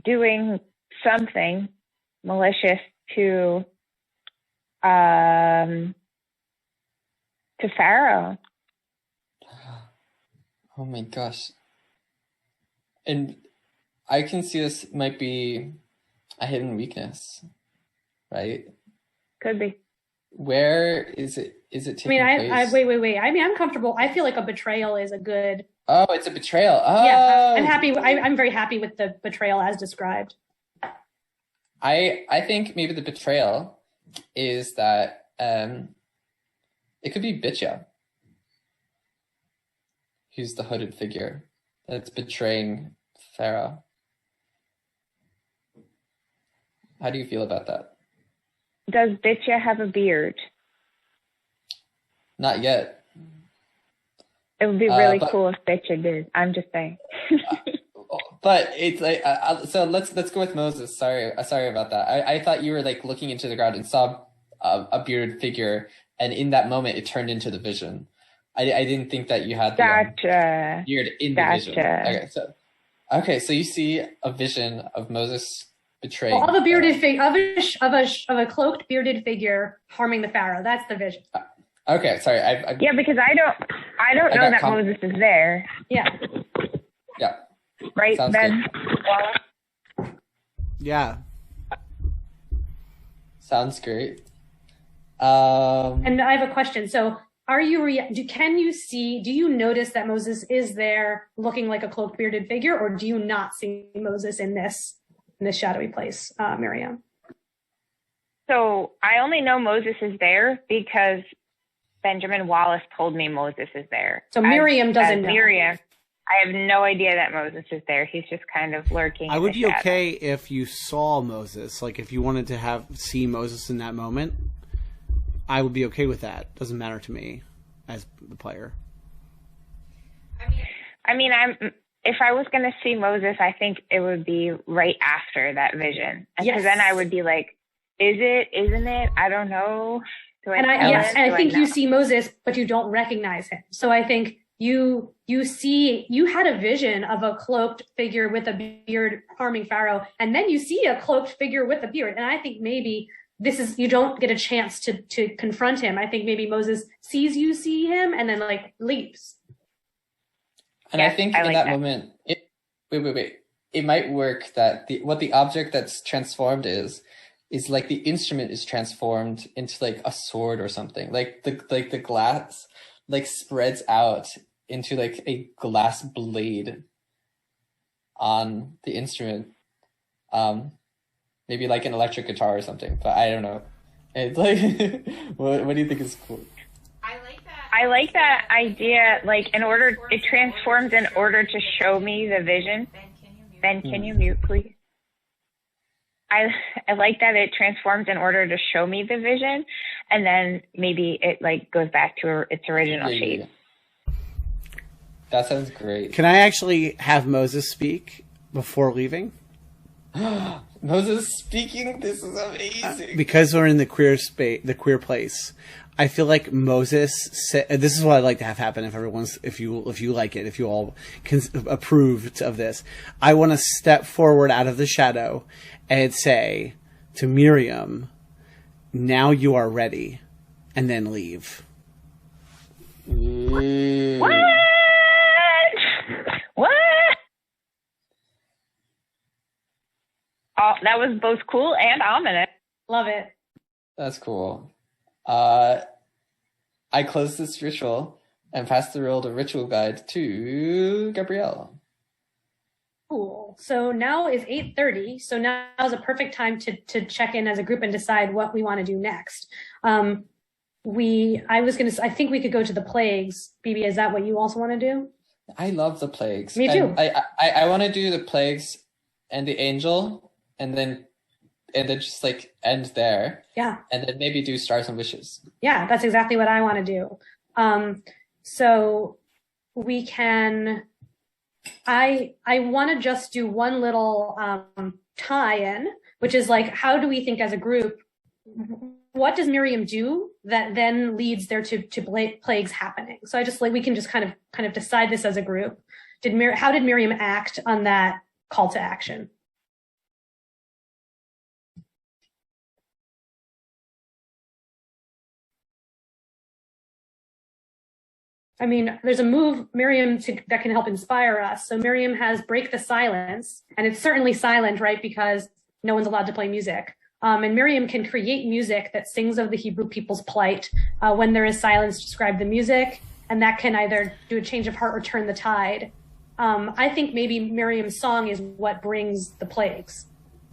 doing something malicious to Pharaoh. Oh my gosh. And I can see this might be a hidden weakness, right? Could be. Where is it taking place? Wait. I'm comfortable. I feel like a betrayal is a good... Oh, it's a betrayal. Oh. Yeah, I'm happy. I'm very happy with the betrayal as described. I think maybe the betrayal is that it could be Bitya, who's the hooded figure that's betraying Pharaoh. How do you feel about that? Does Bitya have a beard? Not yet. It would be really cool if Bitya did. I'm just saying. But it's so let's go with Moses. Sorry about that. I thought you were looking into the ground and saw a bearded figure, and in that moment it turned into the vision. I didn't think that you had the beard in the vision. Okay, so you see a vision of Moses betraying. Of a bearded figure, of a cloaked bearded figure harming the Pharaoh. That's the vision. Okay, sorry. Yeah, because I don't know that Moses is there. Yeah. Yeah. Right, Sounds Ben? good. Yeah. Sounds great. And I have a question. So, do you notice that Moses is there looking like a cloaked bearded figure, or do you not see Moses in this shadowy place, Miriam? So I only know Moses is there because Benjamin Wallace told me Moses is there. So Miriam doesn't know. Miriam, I have no idea that Moses is there. He's just kind of lurking. I would be okay if you saw Moses. Like, if you wanted to see Moses in that moment, I would be okay with that. Doesn't matter to me as the player. I mean, if I was going to see Moses, I think it would be right after that vision. Because then I would be like, is it? Isn't it? I don't know. I think you see Moses, but you don't recognize him. So I think you had a vision of a cloaked figure with a beard harming Pharaoh, and then you see a cloaked figure with a beard. And I think maybe you don't get a chance to confront him. I think maybe Moses sees you see him and then like leaves. And I think in that moment, it might work that what the object that's transformed is like the instrument is transformed into like a sword or something. Like the glass like spreads out into like a glass blade on the instrument. Maybe like an electric guitar or something, but I don't know. It's like, what do you think is cool? I like that idea. Like, it transforms in order to show me the vision. Ben, can you mute, please? I like that it transforms in order to show me the vision, and then maybe it like goes back to its original shape. That sounds great. Can I actually have Moses speak before leaving? Moses speaking? This is amazing. Because we're in the queer place, I feel like Moses this is what I'd like to have happen if you like it, if you all can approve of this. I want to step forward out of the shadow and say to Miriam, "Now you are ready," and then leave. What? Oh, that was both cool and ominous. Love it. That's cool. I close this ritual and pass the role to ritual guide to Gabrielle. Cool. So now is 8:30. So now is a perfect time to check in as a group and decide what we want to do next. I think we could go to the plagues. Bibi, is that what you also want to do? I love the plagues. Me too. I want to do the plagues and the angel, and then just like end there. Yeah. And then maybe do stars and wishes. Yeah, that's exactly what I want to do. So we can. I want to just do one little tie-in, which is like, how do we think as a group? What does Miriam do that then leads there to plagues happening? So I just like we can just kind of decide this as a group. How did Miriam act on that call to action? I mean, there's a move, Miriam, that can help inspire us. So Miriam has break the silence, and it's certainly silent, right? Because no one's allowed to play music. And Miriam can create music that sings of the Hebrew people's plight. When there is silence, describe the music, and that can either do a change of heart or turn the tide. I think maybe Miriam's song is what brings the plagues.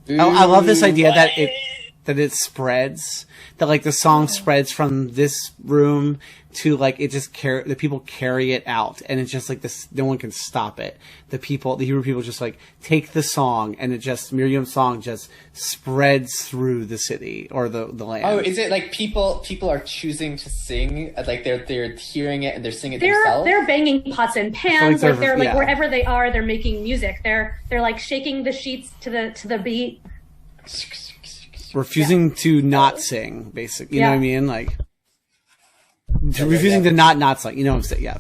I love this idea that it spreads, that like the song spreads from this room to like it just the people carry it out, and it's just like this, no one can stop it. The Hebrew people just like take the song, and it just, Miriam's song just spreads through the city or the land. Oh, is it like people are choosing to sing, like they're hearing it and they're singing it themselves? They're banging pots and pans, like they're like wherever they are, they're making music. They're like shaking the sheets to the beat. Refusing to not sing, basically. You know what I mean? Like, refusing to not sing. You know what I'm saying? Yeah.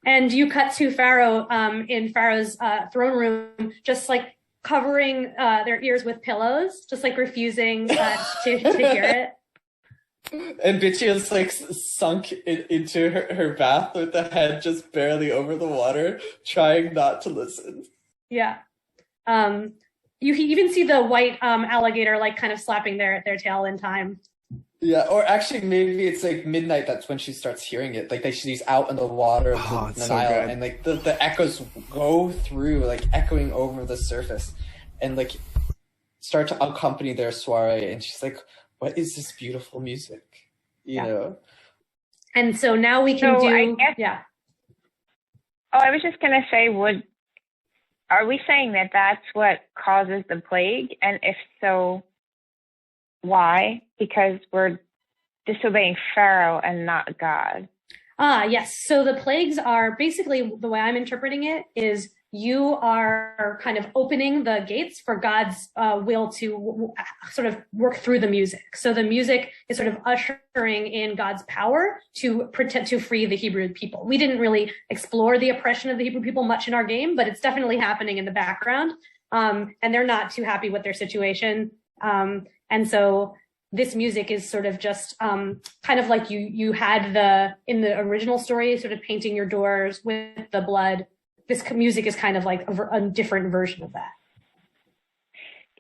And you cut to Pharaoh in Pharaoh's throne room, just like covering their ears with pillows, just like refusing to hear it. And Bitchy is like sunk into her bath with the head just barely over the water, trying not to listen. Yeah. You even see the white alligator like kind of slapping their tail in time. Yeah, or actually maybe it's like midnight, that's when she starts hearing it. Like she's out in the water of the Nile, so and like the echoes go through, like echoing over the surface and like start to accompany their soiree. And she's like, what is this beautiful music? You Yeah. know? And so now we can So do, I guess- yeah. Oh, I was just going to say, are we saying that that's what causes the plague? And if so, why? Because we're disobeying Pharaoh and not God. Yes. So the plagues are basically, the way I'm interpreting it is you are kind of opening the gates for God's will to sort of work through the music. So the music is sort of ushering in God's power to free the Hebrew people. We didn't really explore the oppression of the Hebrew people much in our game, but it's definitely happening in the background. And they're not too happy with their situation. And so this music is sort of just kind of like you had in the original story, sort of painting your doors with the blood. This music is kind of like a different version of that.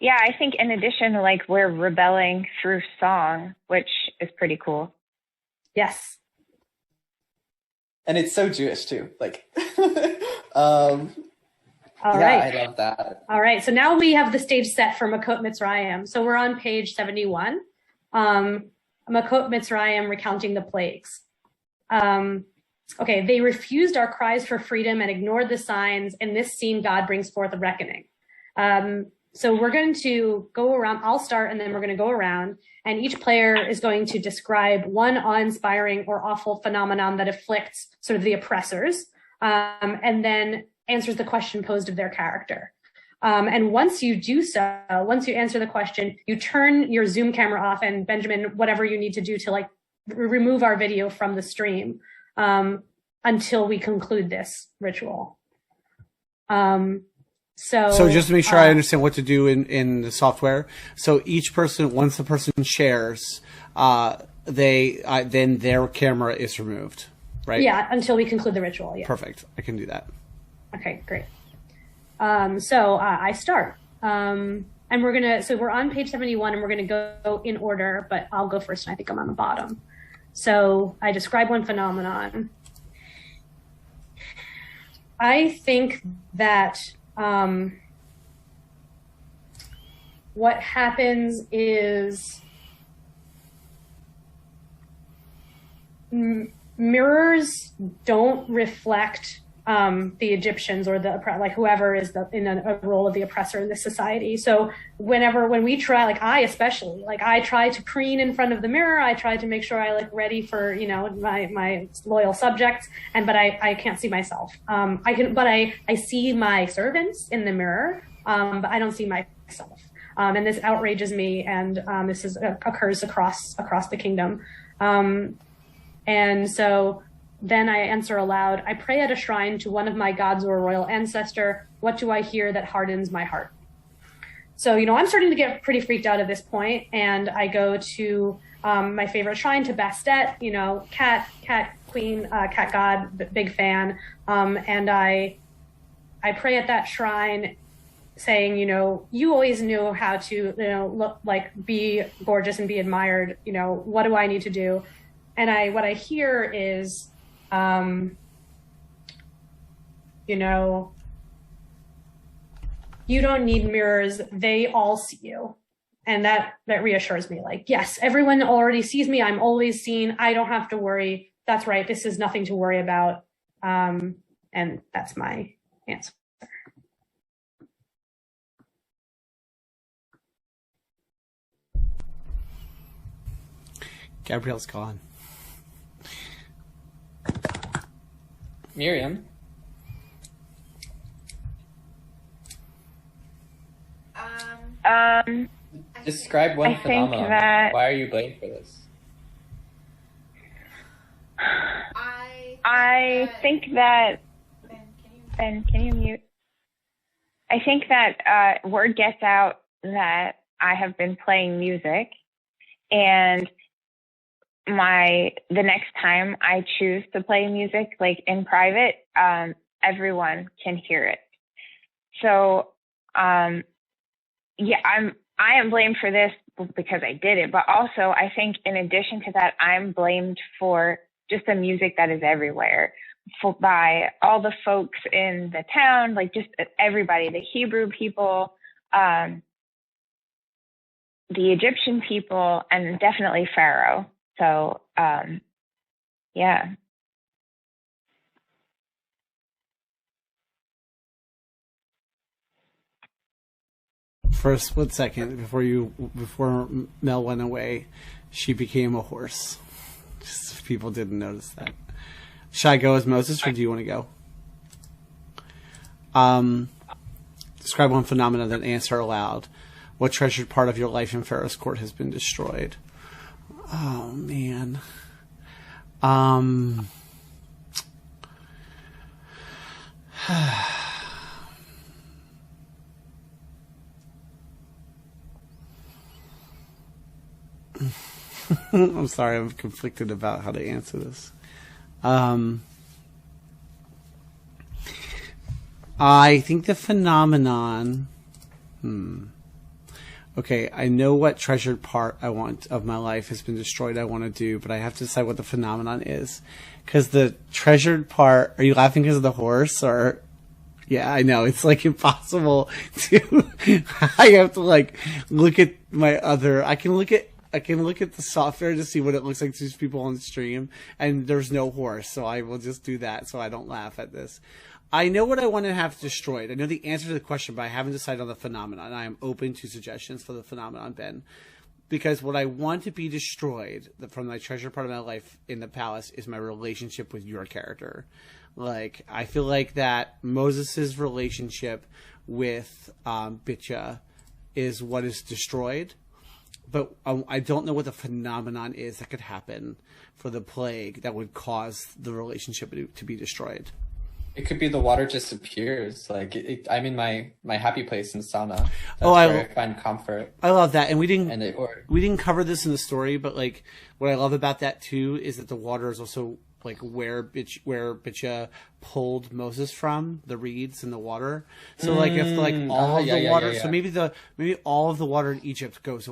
Yeah, I think in addition, like, we're rebelling through song, which is pretty cool. Yes. And it's so Jewish too. Like, All right. I love that. All right. So now we have the stage set for Makot Mitzrayim. So we're on page 71. Makot Mitzrayim recounting the plagues. Okay, they refused our cries for freedom and ignored the signs. In this scene, God brings forth a reckoning. So we're going to go around. I'll start, and then we're going to go around. And each player is going to describe one awe-inspiring or awful phenomenon that afflicts sort of the oppressors, and then answers the question posed of their character. And once you do so, once you answer the question, you turn your Zoom camera off, and Benjamin, whatever you need to do to like remove our video from the stream. Until we conclude this ritual. So just to make sure I understand what to do in the software. So each person, once the person shares, then their camera is removed, right? Yeah, until we conclude the ritual. Yeah. Perfect. I can do that. Okay, great. So I start. And we're on page 71, and we're gonna go in order, but I'll go first, and I think I'm on the bottom. So I describe one phenomenon. I think that what happens is mirrors don't reflect the Egyptians or like whoever is in a role of the oppressor in this society. So when we try, like I especially, like I try to preen in front of the mirror, I try to make sure I look ready for, my loyal subjects, but I can't see myself. I see my servants in the mirror, but I don't see myself. And this outrages me, and this occurs across the kingdom. And so then I answer aloud, I pray at a shrine to one of my gods or royal ancestor. What do I hear that hardens my heart? So, I'm starting to get pretty freaked out at this point, and I go to my favorite shrine, to Bastet, cat queen, cat god, big fan. And I pray at that shrine saying, you always knew how to, look like, be gorgeous and be admired. What do I need to do? And what I hear is, you don't need mirrors. They all see you. And that reassures me, like, yes, everyone already sees me. I'm always seen. I don't have to worry. That's right. This is nothing to worry about. And that's my answer. Gabrielle's gone. Miriam? Describe one phenomenon. Why are you blamed for this? I think that... Ben, can you mute? I think that word gets out that I have been playing music, and the next time I choose to play music, like in private, everyone can hear it. So, I am blamed for this because I did it, but also I think in addition to that, I'm blamed for just the music that is everywhere, by all the folks in the town, like just everybody, the Hebrew people, the Egyptian people and definitely Pharaoh. So, yeah. For a split second, before Mel went away, she became a horse. Just if people didn't notice that. Should I go as Moses, or do you want to go? Describe one phenomenon, then answer aloud. What treasured part of your life in Pharaoh's court has been destroyed? Oh, man. I'm sorry, I'm conflicted about how to answer this. I think the phenomenon... Okay, I know what treasured part I want of my life has been destroyed I want to do, but I have to decide what the phenomenon is. Because the treasured part... Are you laughing because of the horse, or... Yeah, I know. It's like impossible to... I have to like look at my other... I can look at the software to see what it looks like to these people on the stream, and there's no horse, so I will just do that so I don't laugh at this. I know what I want to have destroyed. I know the answer to the question, but I haven't decided on the phenomenon. I am open to suggestions for the phenomenon, Ben. Because what I want to be destroyed from my treasure part of my life in the palace is my relationship with your character. Like, I feel like that Moses' relationship with Bitya is what is destroyed. But I don't know what the phenomenon is that could happen for the plague that would cause the relationship to be destroyed. It could be the water disappears. Like I'm in my happy place in sauna. That's where I find comfort. I love that, and we didn't cover this in the story, but like what I love about that too is that the water is also like where Bitya pulled Moses from, the reeds and the water. So like if like all of the water, so maybe all of the water in Egypt goes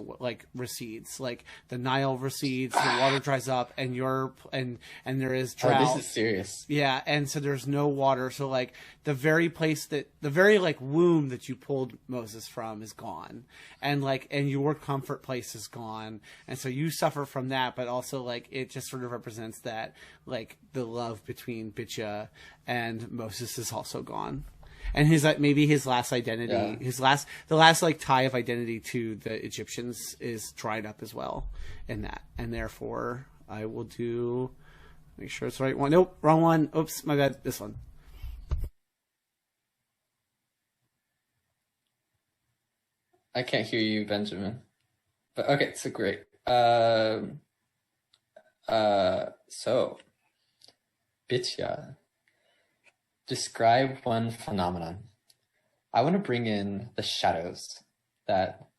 recedes, like the Nile recedes, the water dries up, and there is drought. Oh, this is serious. Yeah, and so there's no water. So like the very like womb that you pulled Moses from is gone, and your comfort place is gone, and so you suffer from that. But also like it just sort of represents that like the love between Bitya and Moses is also gone, and his last identity, the last like tie of identity to the Egyptians is dried up as well in that, and therefore I will make sure it's the right one. Nope, wrong one. Oops, my bad. This one. I can't hear you, Benjamin. But okay, so great. So Bitya. Describe one phenomenon. I want to bring in the shadows that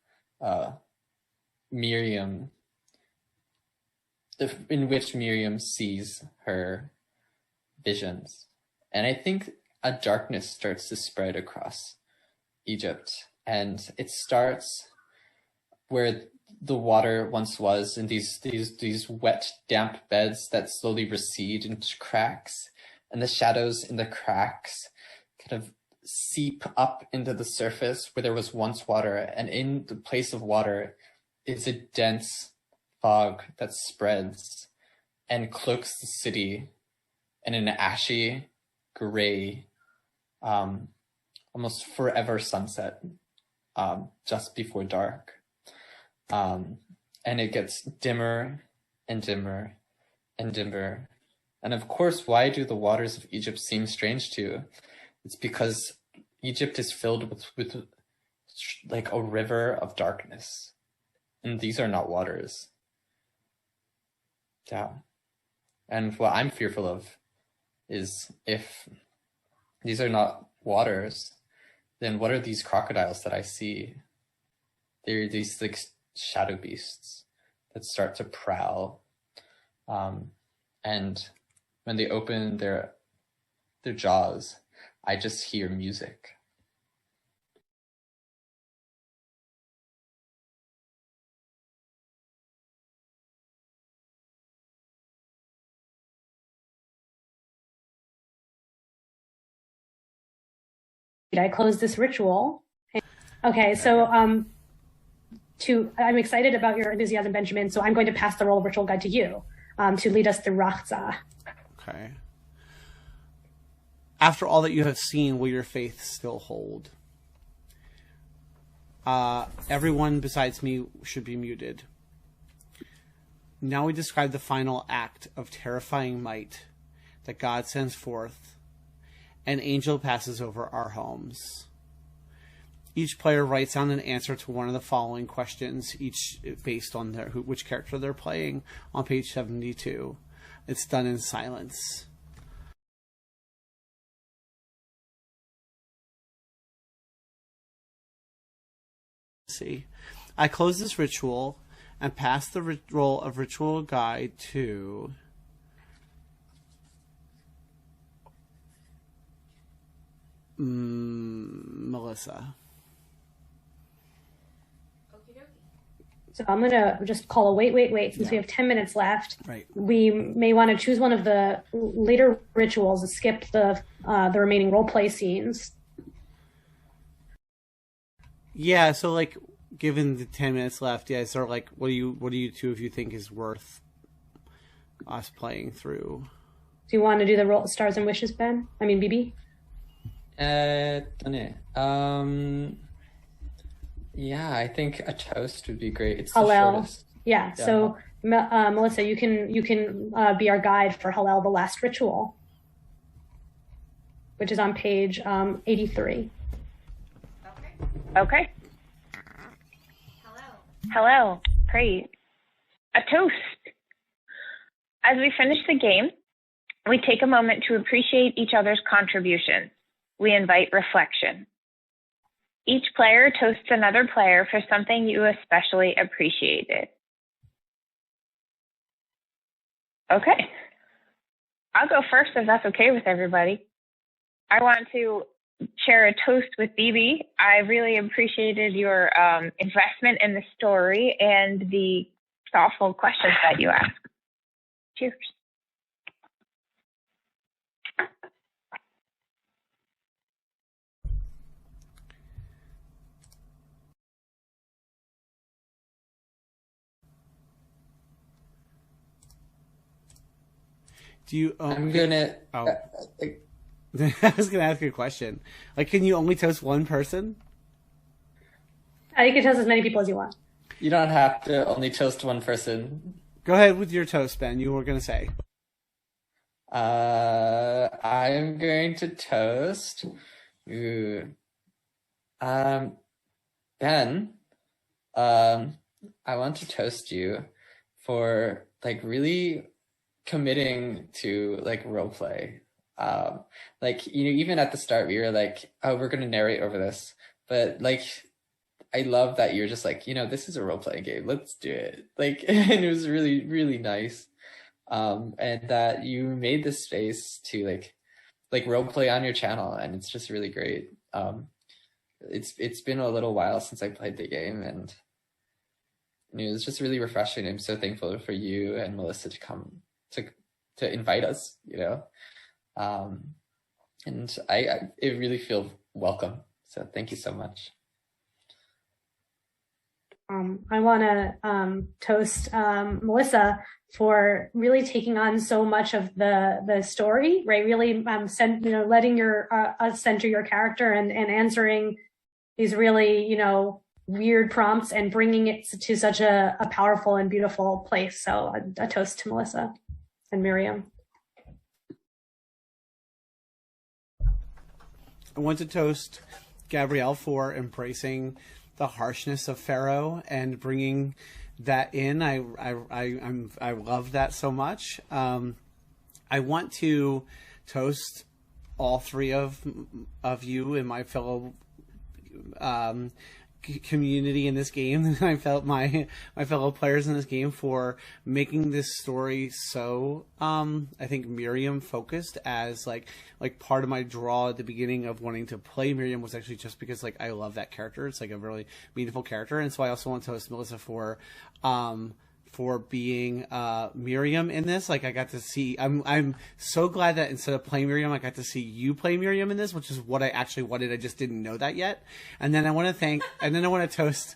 in which Miriam sees her visions. And I think a darkness starts to spread across Egypt. And it starts where the water once was, in these wet, damp beds that slowly recede into cracks. And the shadows in the cracks kind of seep up into the surface where there was once water. And in the place of water is a dense fog that spreads and cloaks the city in an ashy, gray, almost forever sunset just before dark. And it gets dimmer and dimmer and dimmer. And of course, why do the waters of Egypt seem strange to you? It's because Egypt is filled with like a river of darkness. And these are not waters. Yeah. And what I'm fearful of is if these are not waters, then what are these crocodiles that I see? They're these like shadow beasts that start to prowl. And when they open their jaws, I just hear music. I close this ritual. Okay, so I'm excited about your enthusiasm, Benjamin, so I'm going to pass the role of ritual guide to you to lead us through Rachza. Okay. After all that you have seen, will your faith still hold? Everyone besides me should be muted. Now we describe the final act of terrifying might that God sends forth. An angel passes over our homes. Each player writes down an answer to one of the following questions, each based on which character they're playing, on page 72. It's done in silence. See, I close this ritual and pass the role of ritual guide to Melissa. So I'm going to just call a wait, since we have 10 minutes left. Right. We may want to choose one of the later rituals and skip the remaining role play scenes. Yeah, so like, given the 10 minutes left, yeah, so like, what do you two of you think is worth us playing through? Do you want to do the stars and wishes, Ben? I mean, BB? Yeah, I think a toast would be great. It's the Hallel. shortest. Yeah. So Melissa, you can be our guide for Hallel, the last ritual, which is on page 83. Okay. Hello. Great. A toast. As we finish the game, we take a moment to appreciate each other's contributions. We invite reflection. Each player toasts another player for something you especially appreciated. Okay. I'll go first if that's okay with everybody. I want to share a toast with BB. I really appreciated your investment in the story and the thoughtful questions that you asked. Cheers. Do you? I'm gonna. Oh. I was gonna ask you a question. Like, can you only toast one person? You can toast as many people as you want. You don't have to only toast one person. Go ahead with your toast, Ben. You were gonna say. I'm going to toast. Ben. I want to toast you for like really committing to like role play. Like, you know, even at the start we were like, oh, we're gonna narrate over this, but like, I love that you're just like, you know, this is a role playing game, let's do it. Like, and it was really, really nice. And that you made this space to like role play on your channel, and it's just really great. It's been a little while since I played the game, and it was just really refreshing. I'm so thankful for you and Melissa to come to invite us, you know. And it really feels welcome. So thank you so much. I want to toast Melissa for really taking on so much of the story, right? Really, letting your us center your character and answering these really, weird prompts and bringing it to such a powerful and beautiful place. So a toast to Melissa and Miriam. I want to toast Gabrielle for embracing the harshness of Pharaoh and bringing that in. I love that so much. I want to toast all three of you and my fellow community in this game. I felt my fellow players in this game for making this story so I think Miriam focused, as like part of my draw at the beginning of wanting to play Miriam was actually just because like I love that character. It's like a really meaningful character. And so I also want to host Melissa for being Miriam in this. Like I got to see, I'm so glad that instead of playing Miriam, I got to see you play Miriam in this, which is what I actually wanted. I just didn't know that yet. And then I want to toast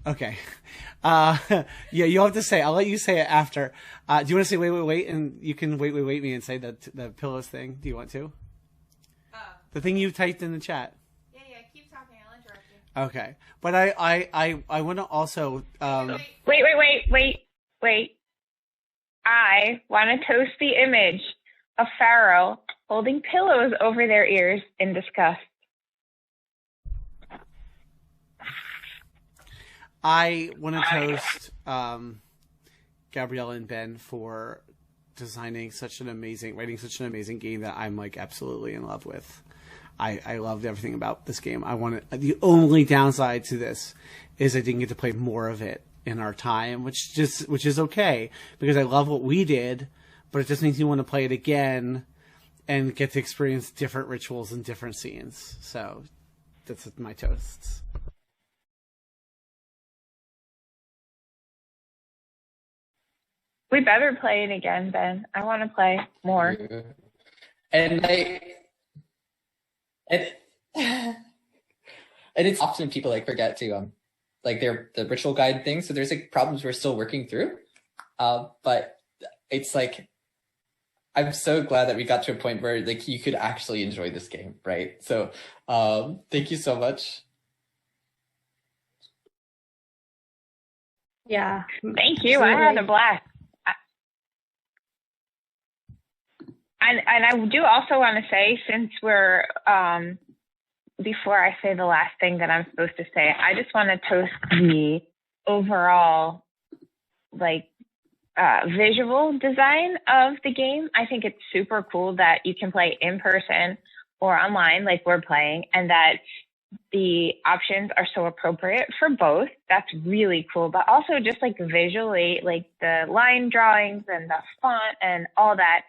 Okay. Yeah, you'll have to say. I'll let you say it after. Do you want to say wait, and you can wait me and say the pillows thing? Do you want to? The thing you typed in the chat. Yeah. Keep talking. I'll interrupt you. Okay, but I want to also. Wait. I want to toast the image of Pharaoh holding pillows over their ears in disgust. I want to toast Gabrielle and Ben for writing such an amazing game that I'm like absolutely in love with. I loved everything about this game. The only downside to this is I didn't get to play more of it in our time, which is okay because I love what we did, but it just makes me want to play it again and get to experience different rituals and different scenes. So that's my toasts. We better play it again, Ben. I want to play more. And it's often people like forget to like the ritual guide thing. So there's like problems we're still working through. But it's like I'm so glad that we got to a point where like you could actually enjoy this game, right? So thank you so much. Yeah. Thank you. Absolutely. I had a blast. And I do also want to say, since we're, before I say the last thing that I'm supposed to say, I just want to toast the overall, like, visual design of the game. I think it's super cool that you can play in person or online like we're playing, and that the options are so appropriate for both. That's really cool. But also just like visually, like the line drawings and the font and all that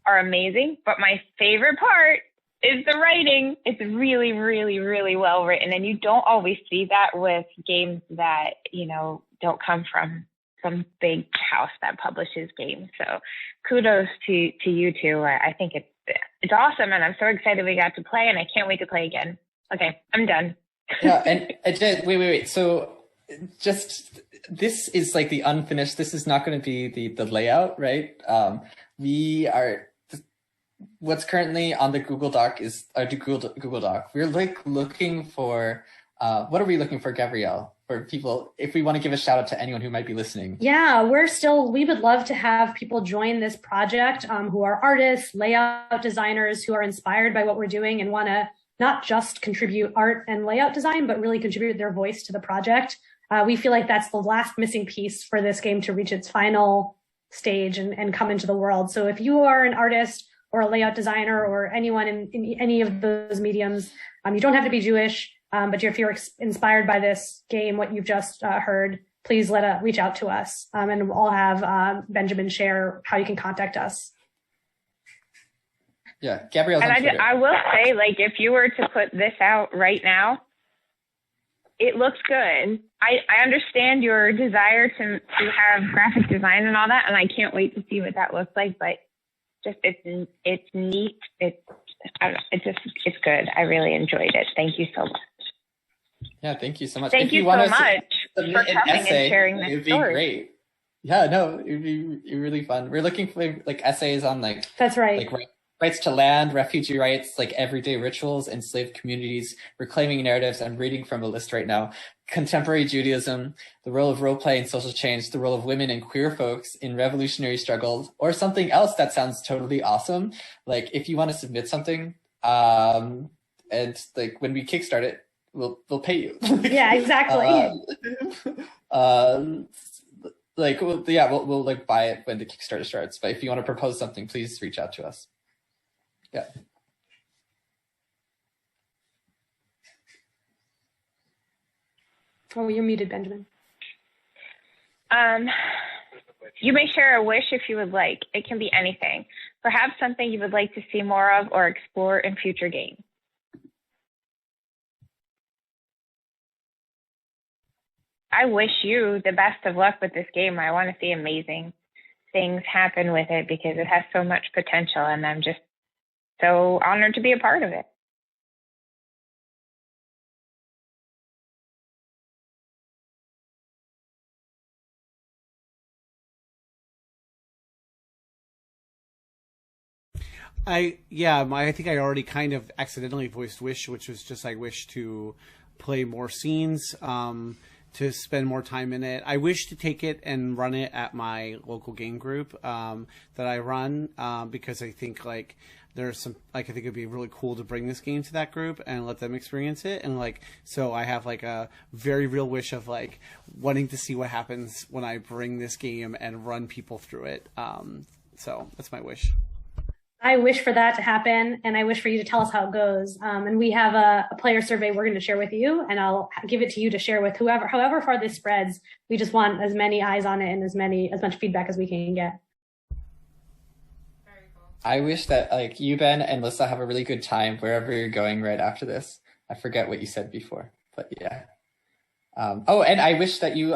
are amazing. But my favorite part is the writing. It's really, really, really well written. And you don't always see that with games that, you know, don't come from some big house that publishes games. So kudos to you two. I think it's awesome. And I'm so excited we got to play, and I can't wait to play again. Okay, I'm done. Yeah, and wait. So just, this is like the unfinished, this is not going to be the layout, right? What's currently on the Google Doc is the Google Doc. We're like looking for, what are we looking for, Gabrielle? For people, if we want to give a shout out to anyone who might be listening. Yeah, we would love to have people join this project who are artists, layout designers, who are inspired by what we're doing and want to not just contribute art and layout design, but really contribute their voice to the project. We feel like that's the last missing piece for this game to reach its final stage and come into the world. So if you are an artist or a layout designer or anyone in any of those mediums, you don't have to be Jewish, but if you're inspired by this game, what you've just heard, please reach out to us, and we'll have Benjamin share how you can contact us. Yeah, Gabrielle. And I will say, like, if you were to put this out right now, it looks good. I understand your desire to have graphic design and all that, and I can't wait to see what that looks like. But just it's neat. It's good. I really enjoyed it. Thank you so much. Yeah, thank you so much. Thank you so much for coming and sharing this story. It'd be great. Yeah, no, it'd be really fun. We're looking for like essays on like, that's right, like rights to land, refugee rights, like everyday rituals, enslaved communities, reclaiming narratives. I'm reading from a list right now. Contemporary Judaism, the role of role-play in social change, the role of women and queer folks in revolutionary struggles, or something else that sounds totally awesome. Like if you want to submit something, and like when we kickstart it, we'll pay you. Yeah, exactly. We'll like buy it when the Kickstarter starts. But if you want to propose something, please reach out to us. Yeah. Oh, you're muted, Benjamin. You may share a wish if you would like. It can be anything. Perhaps something you would like to see more of or explore in future games. I wish you the best of luck with this game. I want to see amazing things happen with it because it has so much potential, and I'm just so honored to be a part of it. I think I already kind of accidentally voiced wish, which was just I wish to play more scenes, to spend more time in it. I wish to take it and run it at my local game group that I run, because I think like there's some I think it'd be really cool to bring this game to that group and let them experience it. And like so I have like a very real wish of like wanting to see what happens when I bring this game and run people through it. So that's my wish. I wish for that to happen, and I wish for you to tell us how it goes. And we have a player survey we're going to share with you, and I'll give it to you to share with however far this spreads. We just want as many eyes on it and as much feedback as we can get. Very cool. I wish that like you, Ben, and Melissa have a really good time wherever you're going right after this. I forget what you said before, but yeah. Oh, and I wish that you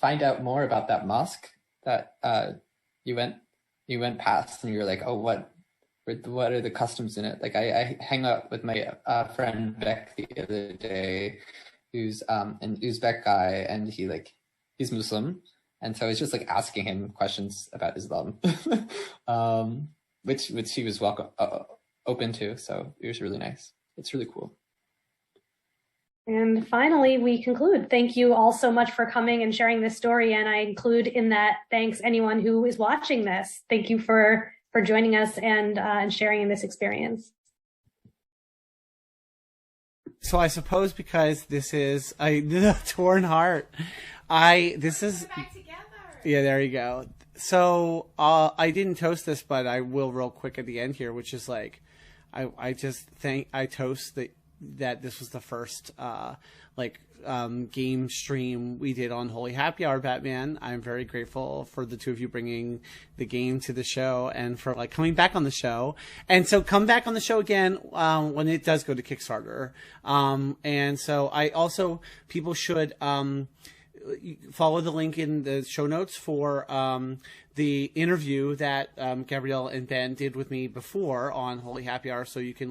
find out more about that mosque that you went past, and you're like, oh, what are the customs in it? Like I hang out with my friend Beck the other day, who's an Uzbek guy, and he's Muslim, and so I was just like asking him questions about Islam, which he was open to. So it was really nice. It's really cool. And finally, we conclude. Thank you all so much for coming and sharing this story. And I include in that thanks anyone who is watching this. Thank you for joining us and sharing in this experience. So I suppose because this is a torn heart, this is Back together. yeah. There you go. So I didn't toast this, but I will real quick at the end here, which is like I toast that this was the first game stream we did on Holy Happy Hour, Batman. I'm very grateful for the two of you bringing the game to the show and for like coming back on the show. And so come back on the show again when it does go to Kickstarter. And so people should follow the link in the show notes for the interview that Gabrielle and Ben did with me before on Holy Happy Hour, so you can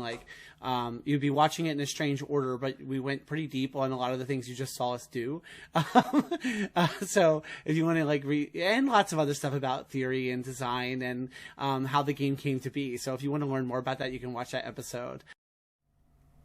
you'd be watching it in a strange order, but we went pretty deep on a lot of the things you just saw us do. So if you want to and lots of other stuff about theory and design and how the game came to be. So if you want to learn more about that, you can watch that episode.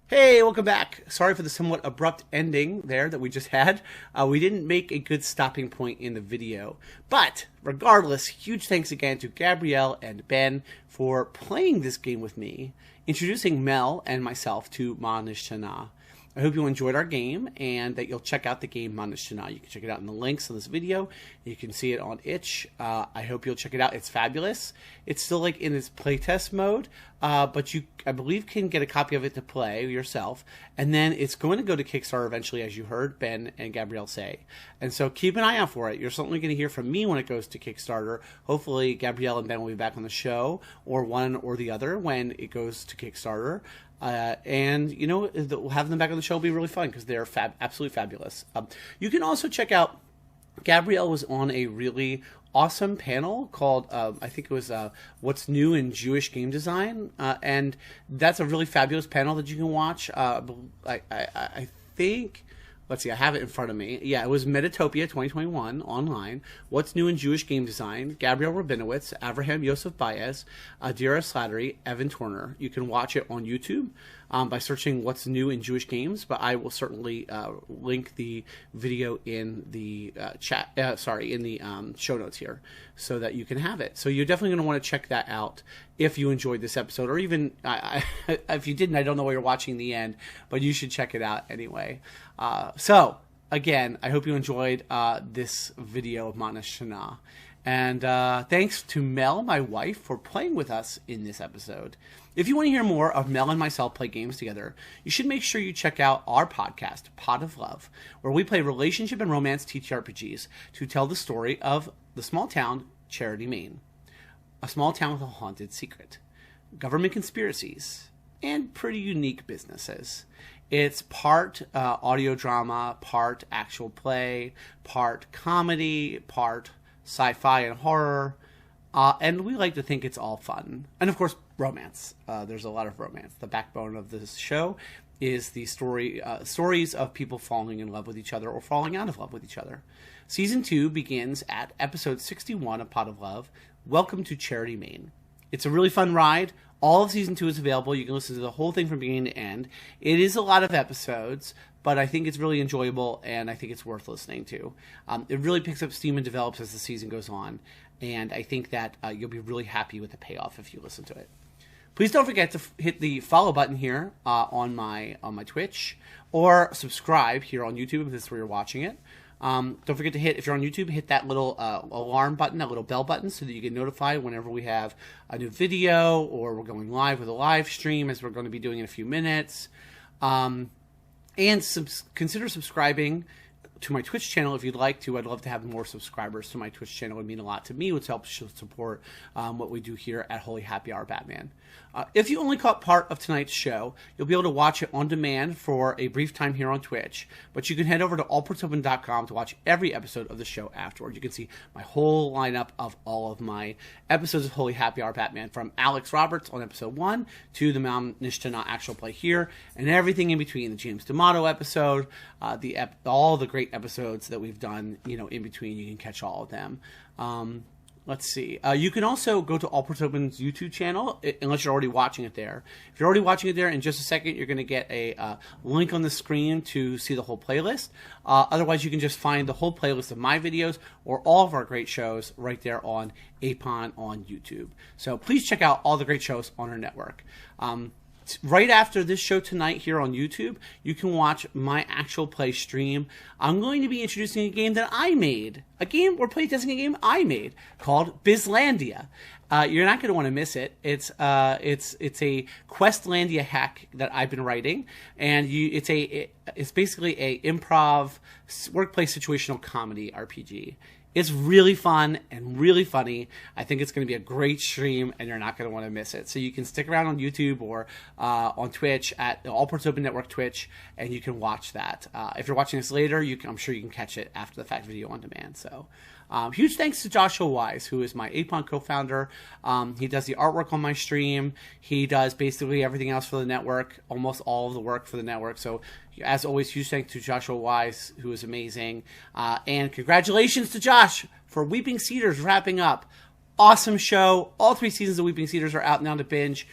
Hey, welcome back. Sorry for the somewhat abrupt ending there that we just had. We didn't make a good stopping point in the video. But regardless, huge thanks again to Gabrielle and Ben for playing this game with me, introducing Mel and myself to Nishtana. I hope you enjoyed our game and that you'll check out the game Nishtana. You can check it out in the links of this video. You can see it on itch. I hope you'll check it out. It's fabulous. It's still in its playtest mode, but you, I believe, can get a copy of it to play yourself. And then it's going to go to Kickstarter eventually, as you heard Ben and Gabrielle say. And so keep an eye out for it. You're certainly going to hear from me when it goes to Kickstarter. Hopefully Gabrielle and Ben will be back on the show, or one or the other when it goes to Kickstarter. And having them back on the show will be really fun because they're absolutely fabulous. You can also check out, Gabrielle was on a really awesome panel called, I think it was What's New in Jewish Game Design, and that's a really fabulous panel that you can watch. I think, let's see, I have it in front of me. Yeah, it was Metatopia 2021 online. What's New in Jewish Game Design? Gabrielle Rabinowitz, Avraham Yosef Baez, Adira Slattery, Evan Turner. You can watch it on YouTube by searching What's New in Jewish Games, but I will certainly link the video in the in the show notes here so that you can have it. So you're definitely going to want to check that out if you enjoyed this episode, or even if you didn't, I don't know why you're watching the end, but you should check it out anyway. So again, I hope you enjoyed this video of Nishtana. And thanks to Mel, my wife, for playing with us in this episode. If you want to hear more of Mel and myself play games together, you should make sure you check out our podcast, Pot of Love, where we play relationship and romance TTRPGs to tell the story of the small town Charity, Maine. A small town with a haunted secret, government conspiracies, and pretty unique businesses. It's part audio drama, part actual play, part comedy, part sci-fi and horror, and we like to think it's all fun. And of course, romance. There's a lot of romance. The backbone of this show is the stories of people falling in love with each other or falling out of love with each other. Season 2 begins at episode 61 of Pot of Love, Welcome to Charity, Maine. It's a really fun ride, All of season 2 is available. You can listen to the whole thing from beginning to end. It is a lot of episodes, but I think it's really enjoyable, and I think it's worth listening to. It really picks up steam and develops as the season goes on, and I think that you'll be really happy with the payoff if you listen to it. Please don't forget to hit the follow button here on my Twitch, or subscribe here on YouTube if this is where you're watching it. Don't forget to if you're on YouTube, hit that little alarm button, that little bell button, so that you get notified whenever we have a new video or we're going live with a live stream, as we're going to be doing in a few minutes. And consider subscribing to my Twitch channel if you'd like to. I'd love to have more subscribers to my Twitch channel. It would mean a lot to me, which helps support what we do here at Holy Happy Hour Batman. If you only caught part of tonight's show, you'll be able to watch it on demand for a brief time here on Twitch, but you can head over to allpartopen.com to watch every episode of the show afterward. You can see my whole lineup of all of my episodes of Holy Happy Hour Batman, from Alex Roberts on episode 1 to the Mount Nishtana actual play here, and everything in between, the James D'Amato episode, all the great episodes that we've done, in between. You can catch all of them. Let's see. You can also go to All Partopen's YouTube channel, unless you're already watching it there. If you're already watching it there, in just a second, you're going to get a link on the screen to see the whole playlist. Otherwise, you can just find the whole playlist of my videos or all of our great shows right there on APON on YouTube. So please check out all the great shows on our network. Right after this show tonight here on YouTube, you can watch my actual play stream. I'm going to be introducing a game that I made. We're playtesting a game I made called Bislandia. You're not going to want to miss it. It's a Questlandia hack that I've been writing, and it's basically a improv workplace situational comedy RPG. It's really fun and really funny. I think it's going to be a great stream, and you're not going to want to miss it. So you can stick around on YouTube or on Twitch at the All Parts Open Network Twitch, and you can watch that. If you're watching this later, I'm sure you can catch it after the fact video on demand. So huge thanks to Joshua Wise, who is my APON co-founder. He does the artwork on my stream. He does basically everything else for the network, almost all of the work for the network. So as always, huge thanks to Joshua Wise, who is amazing. And congratulations to Josh for Weeping Cedars wrapping up. Awesome show. All 3 seasons of Weeping Cedars are out now to binge.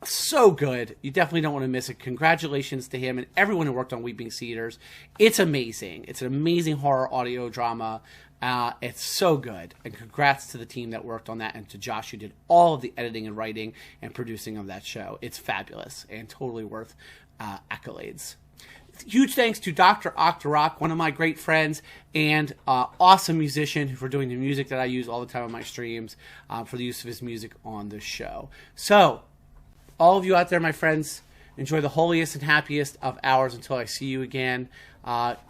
So good. You definitely don't want to miss it. Congratulations to him and everyone who worked on Weeping Cedars. It's amazing. It's an amazing horror audio drama. It's so good. And congrats to the team that worked on that, and to Josh, who did all of the editing and writing and producing of that show. It's fabulous and totally worth accolades. Huge thanks to Dr. Octorok, one of my great friends and awesome musician, for doing the music that I use all the time on my streams, for the use of his music on the show. So, all of you out there, my friends, enjoy the holiest and happiest of hours until I see you again.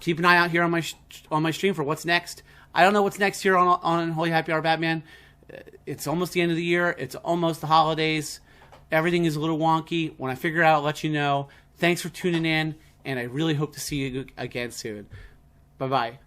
Keep an eye out here on my stream for what's next. I don't know what's next here on Holy Happy Hour Batman. It's almost the end of the year. It's almost the holidays. Everything is a little wonky. When I figure it out, I'll let you know. Thanks for tuning in, and I really hope to see you again soon. Bye-bye.